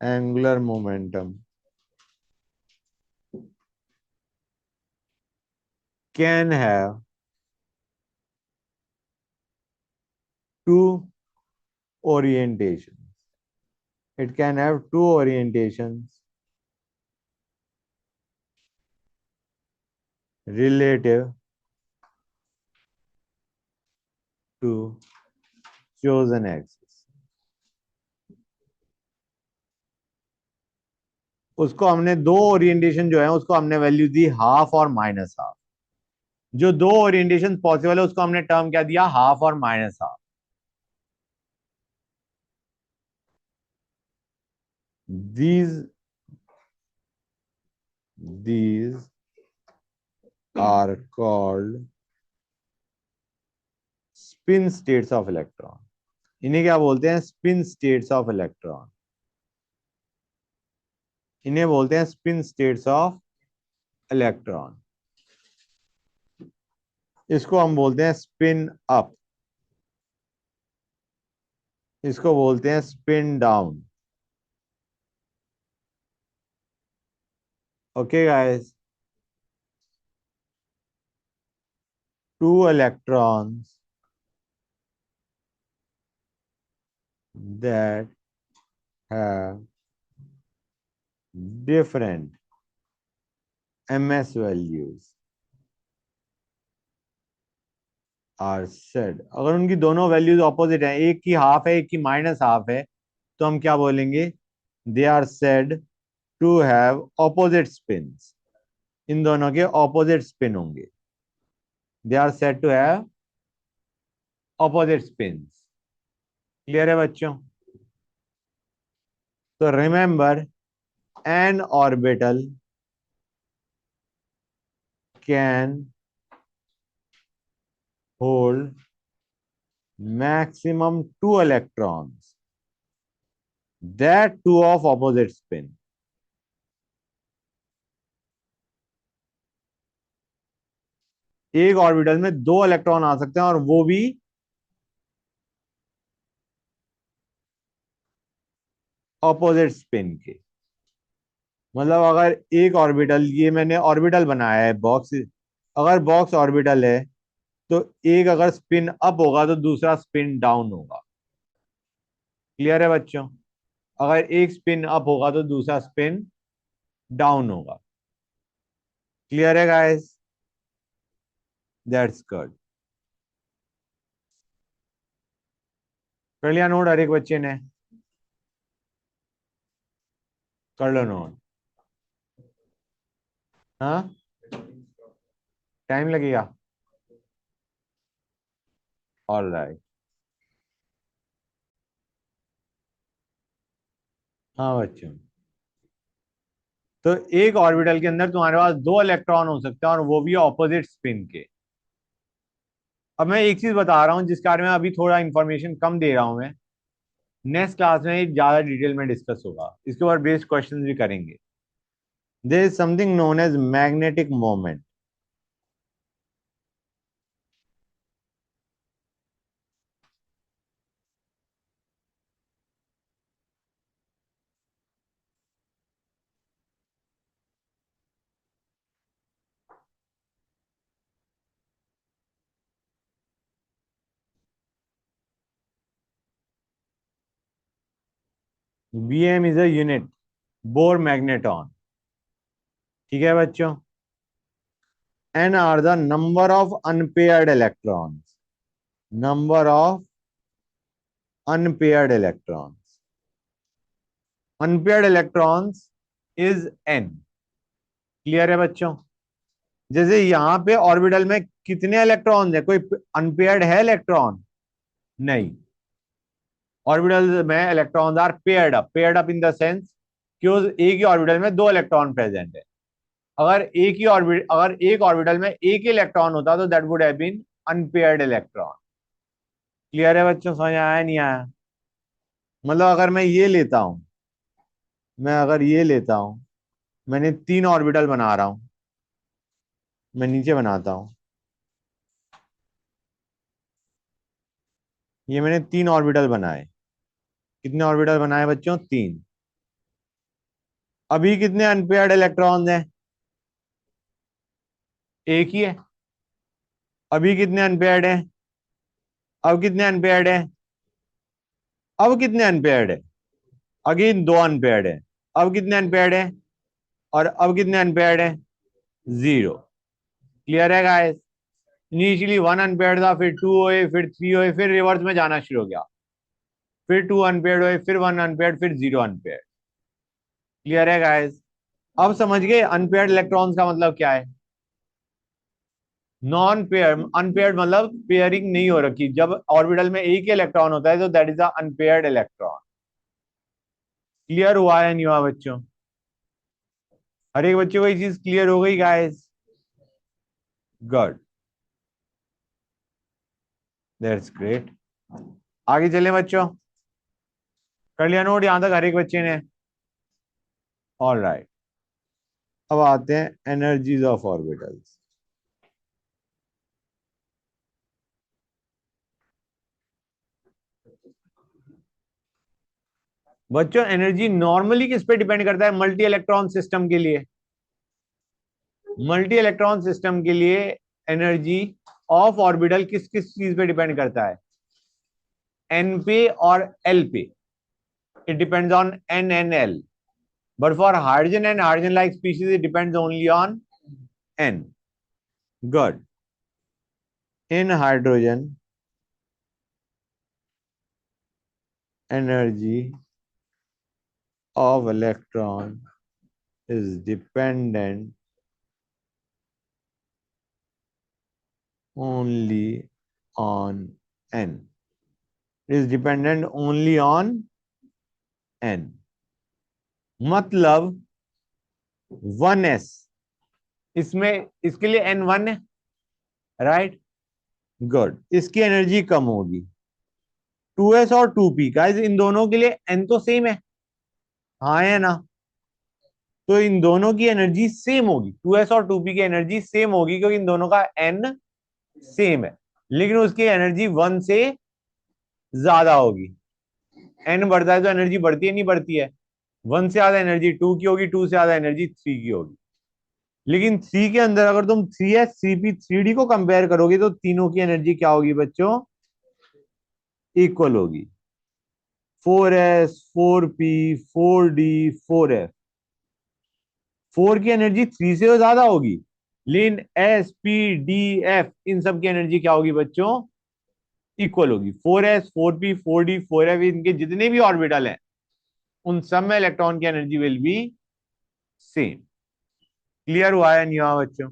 angular momentum can have two orientations. It can have two orientations relative to chosen axis. उसको हमने दो ओरिएंटेशन जो है उसको हमने वैल्यू दी हाफ और माइनस हाफ। जो दो ओरिएंटेशन पॉसिबल है उसको हमने टर्म क्या दिया, हाफ और minus half. these these are called spin states of electron। इन्हें क्या बोलते हैं, स्पिन स्टेट्स ऑफ इलेक्ट्रॉन। इन्हें बोलते हैं स्पिन स्टेट्स ऑफ इलेक्ट्रॉन। इसको हम बोलते हैं स्पिन अप, इसको बोलते हैं spin down. Okay guys, two electrons that have different ms values are said। अगर उनकी दोनों वैल्यूज ऑपोजिट हैं, एक की हाफ है एक की माइनस हाफ है, तो हम क्या बोलेंगे, they are said to have opposite spins. इन दोनों के ऑपोजिट स्पिन होंगे। They are said to have opposite spins. Clear है बच्चों? तो remember, an orbital can hold maximum two electrons, that two of opposite spin। एक ऑर्बिटल में दो इलेक्ट्रॉन आ सकते हैं और वो भी ऑपोजिट स्पिन के। मतलब अगर एक ऑर्बिटल, ये मैंने ऑर्बिटल बनाया है बॉक्स, अगर बॉक्स ऑर्बिटल है तो एक अगर स्पिन अप होगा तो दूसरा स्पिन डाउन होगा। क्लियर है बच्चों? अगर एक स्पिन अप होगा तो दूसरा स्पिन डाउन होगा। क्लियर है गाइस? That's good. कर लिया नोट हर एक बच्चे ने? कर लो नोट। हाँ, टाइम लगेगा। All right. हाँ बच्चों, तो एक ऑर्बिटल के अंदर तुम्हारे पास दो इलेक्ट्रॉन हो सकते हैं और वो भी ऑपोजिट स्पिन के। अब मैं एक चीज बता रहा हूं जिसके बारे में अभी थोड़ा इंफॉर्मेशन कम दे रहा हूं मैं, नेक्स्ट क्लास में ये ज्यादा डिटेल में डिस्कस होगा, इसके ऊपर बेस्ड क्वेश्चन भी करेंगे। There is something known as magnetic moment. Bm is a unit, Bohr magneton. ठीक है बच्चों? n are the number of unpaired electrons, number of unpaired electrons. Unpaired electrons is n। Clear है बच्चों? जैसे यहां पे ऑर्बिटल में कितने इलेक्ट्रॉन है, कोई अनपेयर्ड है इलेक्ट्रॉन? नहीं। ऑर्बिटल में electrons are paired up in the sense कि उस एक ही ऑर्बिटल में दो इलेक्ट्रॉन प्रेजेंट है। अगर एक ऑर्बिटल में एक ही इलेक्ट्रॉन होता तो that would have been unpaired electron. Clear है बच्चों? समझ आया नहीं आया? मतलब अगर मैं ये लेता हूं, मैं अगर ये लेता हूं, मैंने तीन ऑर्बिटल बना रहा हूं, मैं नीचे बनाता हूं, ये मैंने तीन ऑर्बिटल बनाए। कितने ऑर्बिटल बनाए बच्चों? तीन। अभी कितने अनपेयर्ड इलेक्ट्रॉन्स हैं? एक ही है। अभी कितने अनपेयर्ड हैं? अब कितने अनपेयर्ड हैं? अब कितने अनपेयर्ड है? अगेन दो अनपेयर्ड है। अब कितने अनपेयर्ड है? और अब कितने अनपेयर्ड है? जीरो। क्लियर है गाइस? इनिशियली वन अनपेयर्ड था, फिर टू हुए, फिर थ्री हुए, फिर रिवर्स में जाना शुरू हो गया, फिर टू अनपेयर्ड हुए, फिर वन अनपेयर्ड, फिर जीरो अनपेयर्ड। क्लियर है गाइस? अब समझ गए अनपेयर्ड इलेक्ट्रॉन्स का मतलब क्या है? नॉन पेयर, अनपेयर्ड मतलब पेयरिंग नहीं हो रखी। जब ऑर्बिटल में एक ही इलेक्ट्रॉन होता है तो that is a unpaired electron. Clear हुआ है नहीं हुआ बच्चों? हर एक बच्चे को ये चीज क्लियर हो गई गाइस? Good, that's great. आगे चले बच्चों, कर लिया नोट यहां तक हर एक बच्चे ने? ऑल राइट, अब आते हैं एनर्जीज ऑफ ऑर्बिटल्स। बच्चों एनर्जी नॉर्मली किस पे डिपेंड करता है मल्टी इलेक्ट्रॉन सिस्टम के लिए? मल्टी इलेक्ट्रॉन सिस्टम के लिए एनर्जी ऑफ ऑर्बिटल किस किस चीज पे डिपेंड करता है? एन पे और एल पे। It depends on an and L, but for hydrogen and hydrogen like species it depends only on n. Good. In hydrogen, energy of electron is dependent only on n. It is dependent only on n. मतलब 1s, इसमें इसके लिए n 1 है, right? Good, इसकी energy कम होगी। 2s और 2p guys, इन दोनों के लिए n तो सेम है, हाँ है ना? तो इन दोनों की एनर्जी सेम होगी, 2s और 2p की एनर्जी सेम होगी क्योंकि इन दोनों का n सेम है। लेकिन उसकी एनर्जी 1 से ज्यादा होगी। n बढ़ता है तो एनर्जी बढ़ती है नहीं बढ़ती है? 1 से ज्यादा एनर्जी 2 की होगी, 2 से ज्यादा एनर्जी 3 की होगी। लेकिन 3 के अंदर अगर तुम 3s 3p 3d को कंपेयर करोगे तो तीनों की एनर्जी क्या होगी बच्चों? इक्वल होगी। 4s 4p 4d 4f, 4 की एनर्जी 3 से ज्यादा होगी, लेकिन एस पी डी एफ इन सब की एनर्जी क्या होगी बच्चों? इक्वल होगी। 4s 4p 4d 4f इनके जितने भी ऑर्बिटल हैं उन सब में इलेक्ट्रॉन की energy will be same. Clear हुआ है नहीं हुआ बच्चों?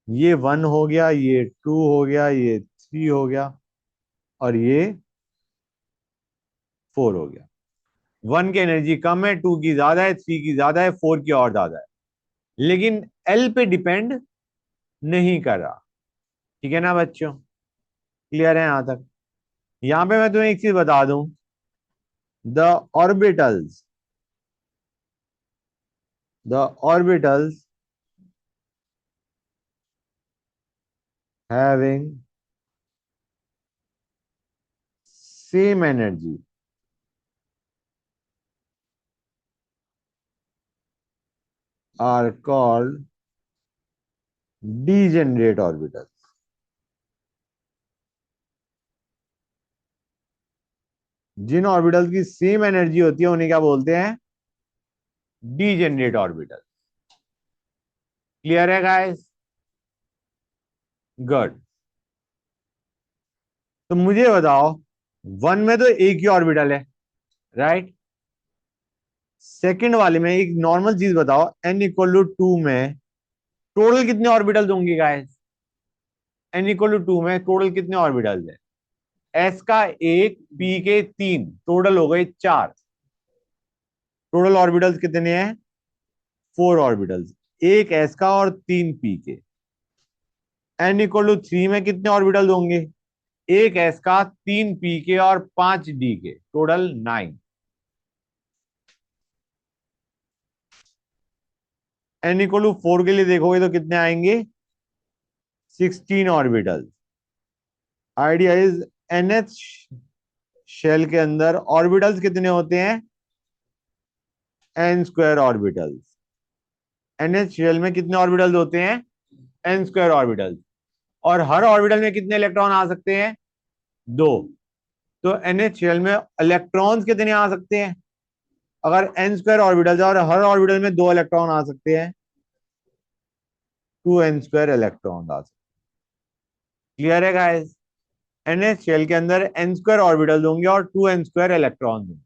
ये 1 हो गया, ये 2 हो गया, ये 3 हो गया और ये 4 हो गया। 1 की एनर्जी कम है, 2 की ज्यादा है, 3 की ज्यादा है, 4 की और ज्यादा है, लेकिन एल पे डिपेंड नहीं कर रहा। ठीक है ना बच्चों? क्लियर है यहां तक? यहां पे मैं तुम्हें एक चीज बता दूं, the orbitals the orbitals having same energy are called degenerate orbitals। जिन ऑर्बिटल्स की सेम एनर्जी होती है उन्हें क्या बोलते हैं? Degenerate orbital. क्लियर है गाइस? गुड। तो मुझे बताओ, 1 में तो एक ही ऑर्बिटल है, राइट? सेकंड वाले में एक नॉर्मल चीज बताओ, n इक्वल टू 2 में टोटल कितने ऑर्बिटल्स होंगे गाइस? n इक्वल टू 2 में टोटल कितने ऑर्बिटल्स है? s का एक, p के 3, टोटल हो गए 4। टोटल ऑर्बिटल्स कितने हैं? 4 ऑर्बिटल्स, एक s का और 3 p के। n इक्वल टू 3 में कितने ऑर्बिटल्स होंगे? एक s का, 3 p के और 5 d के, टोटल 9। n इक्वल टू 4 के लिए देखोगे तो कितने आएंगे? 16 orbitals. Idea is NH shell के अंदर ऑर्बिटल्स कितने होते हैं? n square orbitals. NH shell में कितने ऑर्बिटल्स होते हैं? n square orbitals. और हर ऑर्बिटल में कितने इलेक्ट्रॉन आ सकते हैं? 2। तो NH शेल में इलेक्ट्रॉन्स कितने आ सकते हैं? अगर n स्क्वायर ऑर्बिटल है और हर ऑर्बिटल में 2 इलेक्ट्रॉन आ सकते हैं, 2n स्क्वायर इलेक्ट्रॉन आ सकते हैं। क्लियर है गाइस? NH शेल के अंदर n स्क्वायर ऑर्बिटल होंगे और 2n स्क्वायर इलेक्ट्रॉन होंगे।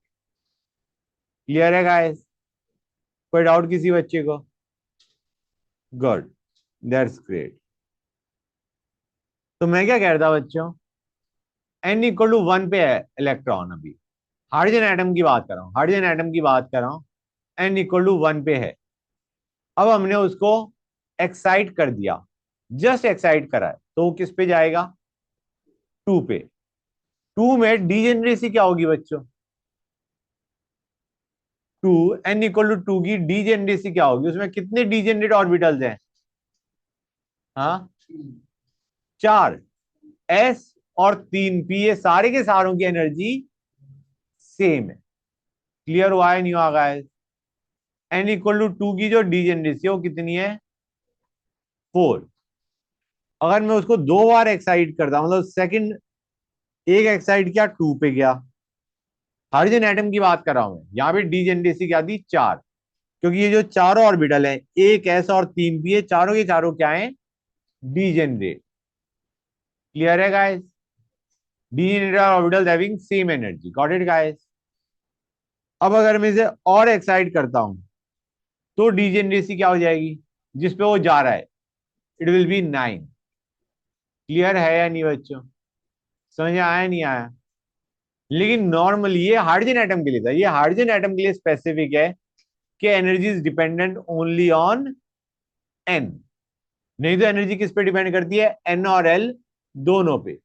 क्लियर है गाइस? कोई डाउट किसी बच्चे को? Good, that's great. तो मैं क्या कह रहा था बच्चों, n इक्वल टू 1 पे है इलेक्ट्रॉन अभी, हाइड्रोजन एटम की बात कर रहा हूँ, हाइड्रोजन एटम की बात कर रहा हूँ, n इक्वल टू 1 पे है। अब हमने उसको एक्साइट कर दिया, जस्ट एक्साइट करा है, तो वो किस पे जाएगा? 2 पे। 2 में डीजेनरेसी क्या होगी बच्चों? 2, n इक्वल टू 2 की डीजेनरेसी क्या होगी? उसमें कितने डीजेनरेट ऑर्बिटल्स हैं? हाँ, 4। s और 3p, ये सारे के सारों की एनर्जी सेम है। क्लियर हुआ है नहीं हुआ गाइस? n इक्वल टू 2 की जो डीजेनरेसी है वो कितनी है? 4। अगर मैं उसको 2 बार एक्साइट करता, मतलब सेकंड, एक एक्साइट किया 2 पे गया, हाइड्रोजन एटम की बात कर रहा हूं मैं, यहां पे डीजेनरेसी क्या दी? 4। क्योंकि ये जो चारों ऑर्बिटल हैं, एक एस और 3 पी, ये चारों के चारों क्या है? डीजेनरेट। क्लियर है guys? Degenerate orbital having same energy, got it guys? अब अगर मैं इसे और एक्साइट करता हूं, तो डीजेनरेसी क्या हो जाएगी जिसपे वो जा रहा है? It will be 9। क्लियर है या नहीं बच्चों? समझ में आया नहीं आया? लेकिन नॉर्मली ये हाइड्रोजन एटम के लिए था, ये हाइड्रोजन एटम के लिए स्पेसिफिक है कि energy is dependent only on N. नहीं तो एनर्जी किस पे डिपेंड करती है? एन और एल दोनों पे।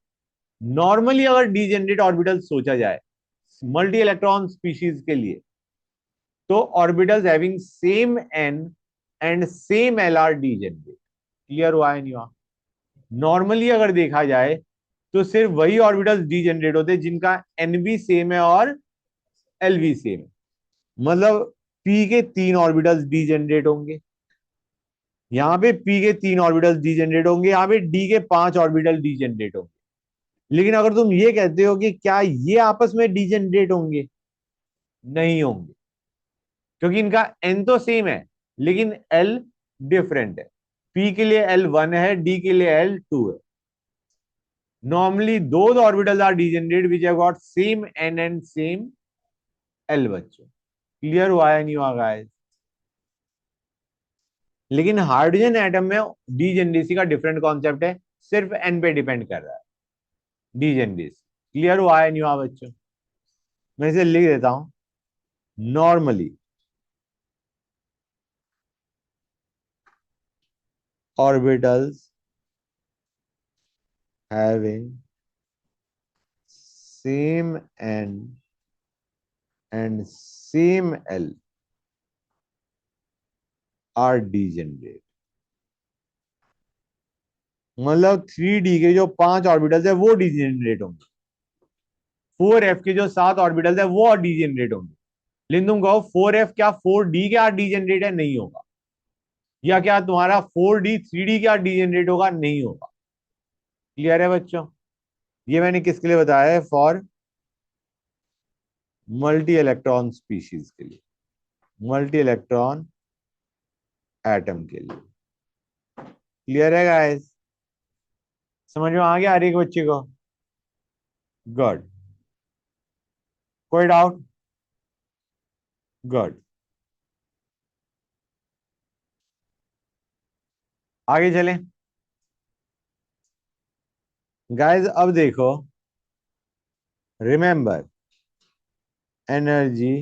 नॉर्मली अगर डीजेनरेट ऑर्बिटल सोचा जाए मल्टी इलेक्ट्रॉन स्पीशीज के लिए, तो orbitals having same N and same L are degenerate. Clear हुआ है नहीं हुआ? नॉर्मली अगर देखा जाए तो सिर्फ वही ऑर्बिटल्स डीजेनरेट होते हैं जिनका एन भी सेम है और एल भी सेम है। मतलब पी के 3 ऑर्बिटल्स डीजेनरेट होंगे, यहाँ पे पी के 3 ऑर्बिटल्स डीजेनरेट होंगे, यहाँ पे डी के 5 ऑर्बिटल डीजेनरेट होंगे। लेकिन अगर तुम ये कहते हो कि क्या ये आपस में डीजेनरेट होंगे, नहीं होंगे, क्योंकि इनका एन तो सेम है लेकिन एल डिफरेंट है। पी के लिए एल 1 है, डी के लिए एल 2 है। नॉर्मली दो orbitals are degenerate which have got same N and same L बच्चों। क्लियर हुआ है नहीं हुआ गाइस? लेकिन हाइड्रोजन एटम में डीजेनरेसी का डिफरेंट कॉन्सेप्ट है, सिर्फ एन पे डिपेंड कर रहा है डीजेनरेसी। क्लियर हुआ है नहीं हुआ बच्चों? मैं इसे लिख देता हूं। Normally orbitals having same N and same L are degenerate. मतलब 3D के जो 5 ऑर्बिटल्स है वो डीजेनरेट होंगे, 4F के जो 7 ऑर्बिटल्स है वो डीजेनरेट होंगे। लेकिन तुम कहो 4F क्या 4D क्या डीजेनरेट है? नहीं होगा। या क्या तुम्हारा 4D 3D क्या डीजेनरेट होगा? नहीं होगा। क्लियर है बच्चों? ये मैंने किसके लिए बताया है? फॉर मल्टी इलेक्ट्रॉन स्पीशीज के लिए, मल्टी इलेक्ट्रॉन एटम के लिए। क्लियर है गाइस? समझ में आ गया हर एक बच्चे को? गुड। कोई डाउट? गुड। आगे चलें गाइस। अब देखो, remember energy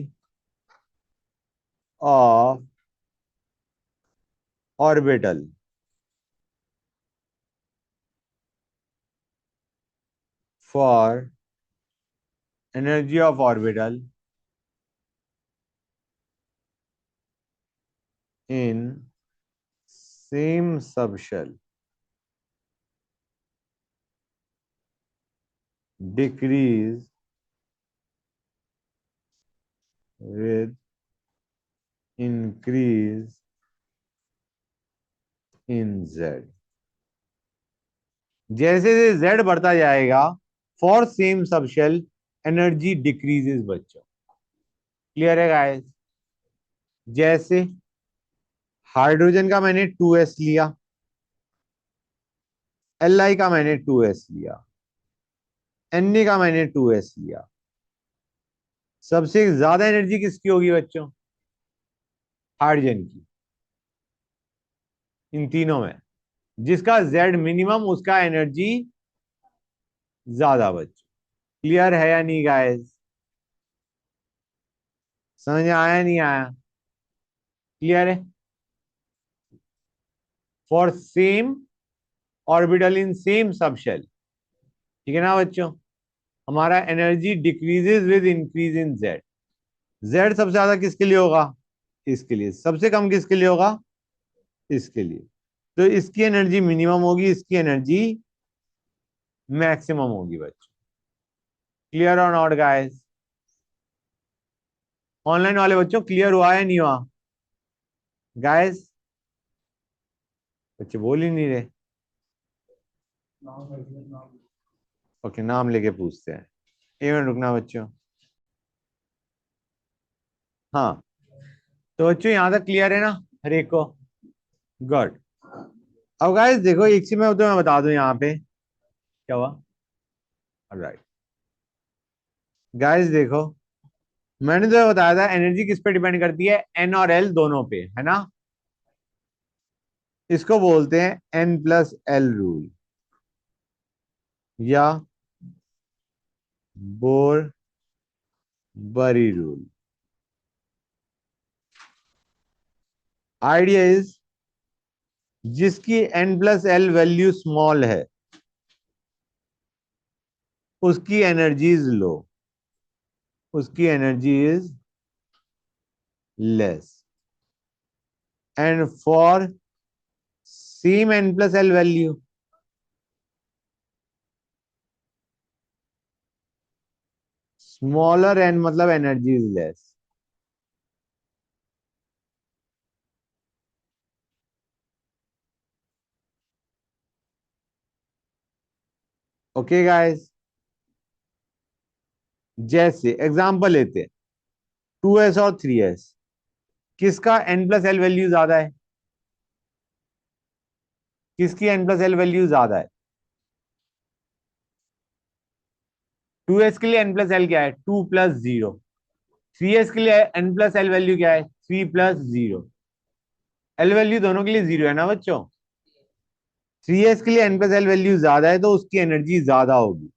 of orbital for energy of orbital in same subshell decrease with increase in z। जैसे जैसे z बढ़ता जाएगा for same subshell energy decreases बच्चों। क्लियर है गाइस? जैसे हाइड्रोजन का मैंने 2s लिया, Li का मैंने 2s लिया, Na का मैंने 2s लिया। सबसे ज्यादा एनर्जी किसकी होगी बच्चों? हाइड्रोजन की, इन तीनों में। जिसका जेड मिनिमम उसका एनर्जी ज्यादा बच्चों। क्लियर है या नहीं गाइस? समझ में आया नहीं आया? क्लियर है? For same orbital in same subshell, ठीक है ना बच्चों? हमारा energy decreases with increase in Z. Z सबसे ज्यादा किसके लिए होगा? इसके लिए। सबसे कम किसके लिए होगा? इसके लिए। तो इसकी एनर्जी मिनिमम होगी, इसकी एनर्जी मैक्सिमम होगी बच्चों। क्लियर और नॉट गाइस? ऑनलाइन वाले बच्चों क्लियर हुआ है नहीं हुआ गाइस? बच्चे बोल ही नहीं रहे। ओके, नाम लेके पूछते हैं। एक मिनट रुकना बच्चों। हाँ, तो बच्चों यहां तक क्लियर है ना हर एक को? गुड। अब गाइस देखो, एक चीज मैं तुम्हें बता दूं यहाँ पे क्या हुआ। राइट गाइस देखो, मैंने तो बताया था एनर्जी किस पे डिपेंड करती है, एन और एल दोनों पे, है ना? इसको बोलते हैं एन प्लस एल रूल, या Bohr Bury rule. Idea is, जिसकी n plus L value small है उसकी एनर्जी इज लो, उसकी energy is less. And for same n plus L value, smaller n मतलब energy is less. Okay guys, जैसे example लेते हैं 2s और 3s, किसका एन प्लस एल वैल्यू ज्यादा है? किसकी एन प्लस एल वैल्यू ज्यादा है? 2s के लिए एन प्लस एल क्या है? 2 + 0। 3s के लिए एन प्लस एल वैल्यू क्या है? 3 + 0। एल वैल्यू दोनों के लिए 0 है ना बच्चों? 3s के लिए एन प्लस एल वैल्यू ज्यादा है तो उसकी एनर्जी ज्यादा होगी।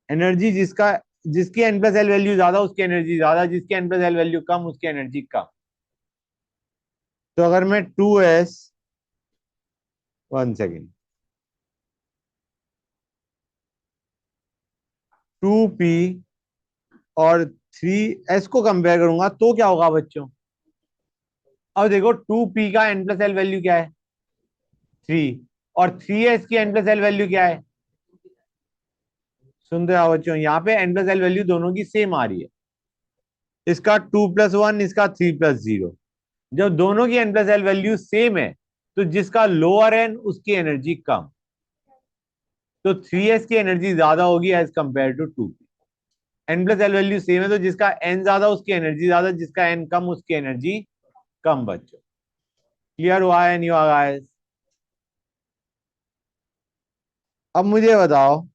एनर्जी जिसका, जिसकी एन प्लस एल वैल्यू ज्यादा उसकी एनर्जी ज्यादा, जिसकी एन प्लस एल वैल्यू कम उसकी एनर्जी कम। तो अगर मैं 2s, 1 सेकेंड, 2p और 3s को कंपेयर करूंगा तो क्या होगा बच्चों? अब देखो 2p का एन प्लस एल वैल्यू क्या है? 3। और 3s की एन प्लस एल वैल्यू क्या है? सुनते हो बच्चों, यहाँ पे एन प्लस एल वैल्यू दोनों की सेम आ रही है। इसका 2 + 1, इसका 3 + 0। जब दोनों की N plus L value same है तो जिसका लोअर एन उसकी एनर्जी कम। तो 3s की एनर्जी ज्यादा होगी as compare to 2p। N plus L value same है तो जिसका एन ज्यादा उसकी एनर्जी ज्यादा, जिसका एन कम उसकी एनर्जी कम बच्चों। क्लियर हुआ है नहीं हुआ गाइस? अब मुझे बताओ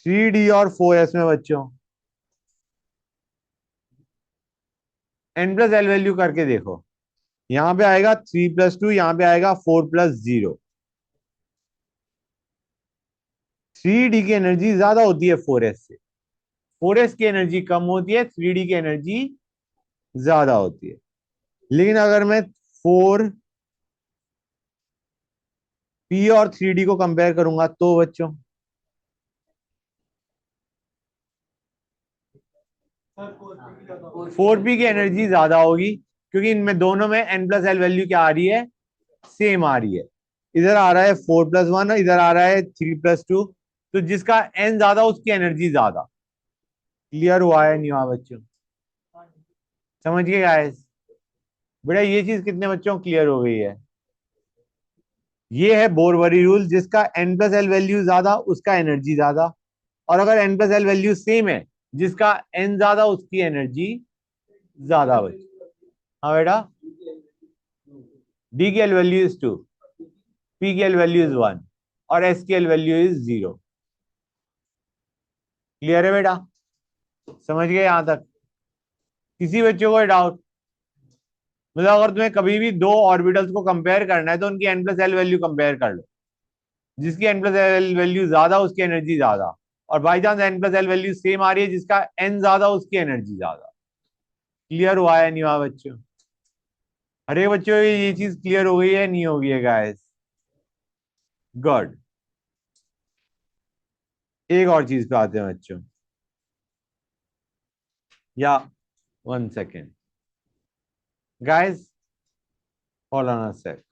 3d और 4s में बच्चों एन प्लस एल वैल्यू करके देखो। यहां पे आएगा 3 + 2, यहां पे आएगा 4 + 0। 3d की एनर्जी ज्यादा होती है 4s से, 4s की एनर्जी कम होती है, 3d की एनर्जी ज्यादा होती है। लेकिन अगर मैं 4p और 3d को कंपेयर करूंगा तो बच्चों 4p की एनर्जी ज्यादा होगी, क्योंकि इनमें दोनों में n प्लस एल वैल्यू क्या आ रही है? सेम आ रही है। इधर आ रहा है 4 + 1, इधर आ रहा है 3 + 2। तो जिसका n ज्यादा उसकी एनर्जी ज्यादा। क्लियर हुआ है नहीं हुआ बच्चों? समझ गए गाइस? बेटा ये चीज कितने बच्चों क्लियर हो गई है? ये है बोरवरी रूल, जिसका n प्लस एल वैल्यू ज्यादा उसका एनर्जी ज्यादा। और अगर n plus L value same है, जिसका n ज्यादा उसकी एनर्जी ज्यादा बची। हाँ बेटा, d की एल वैल्यू इज 2, p की एल वैल्यू इज 1 और s की एल वैल्यू इज 0। क्लियर है बेटा? समझ गए यहां तक? किसी बच्चों को डाउट? मतलब अगर तुम्हें कभी भी दो ऑर्बिटल्स को कंपेयर करना है तो उनकी n plus L value compare कर लो। जिसकी n प्लस एल वैल्यू ज्यादा उसकी एनर्जी ज्यादा, और by chance n plus L value same आ रही है, जिसका n ज्यादा उसकी एनर्जी ज्यादा। क्लियर हुआ है नहीं हुआ बच्चों? अरे बच्चों ये चीज क्लियर हो गई है नहीं हो गई है गाइस? गुड। एक और चीज पे आते हैं बच्चों, या 1 second guys, hold on a sec.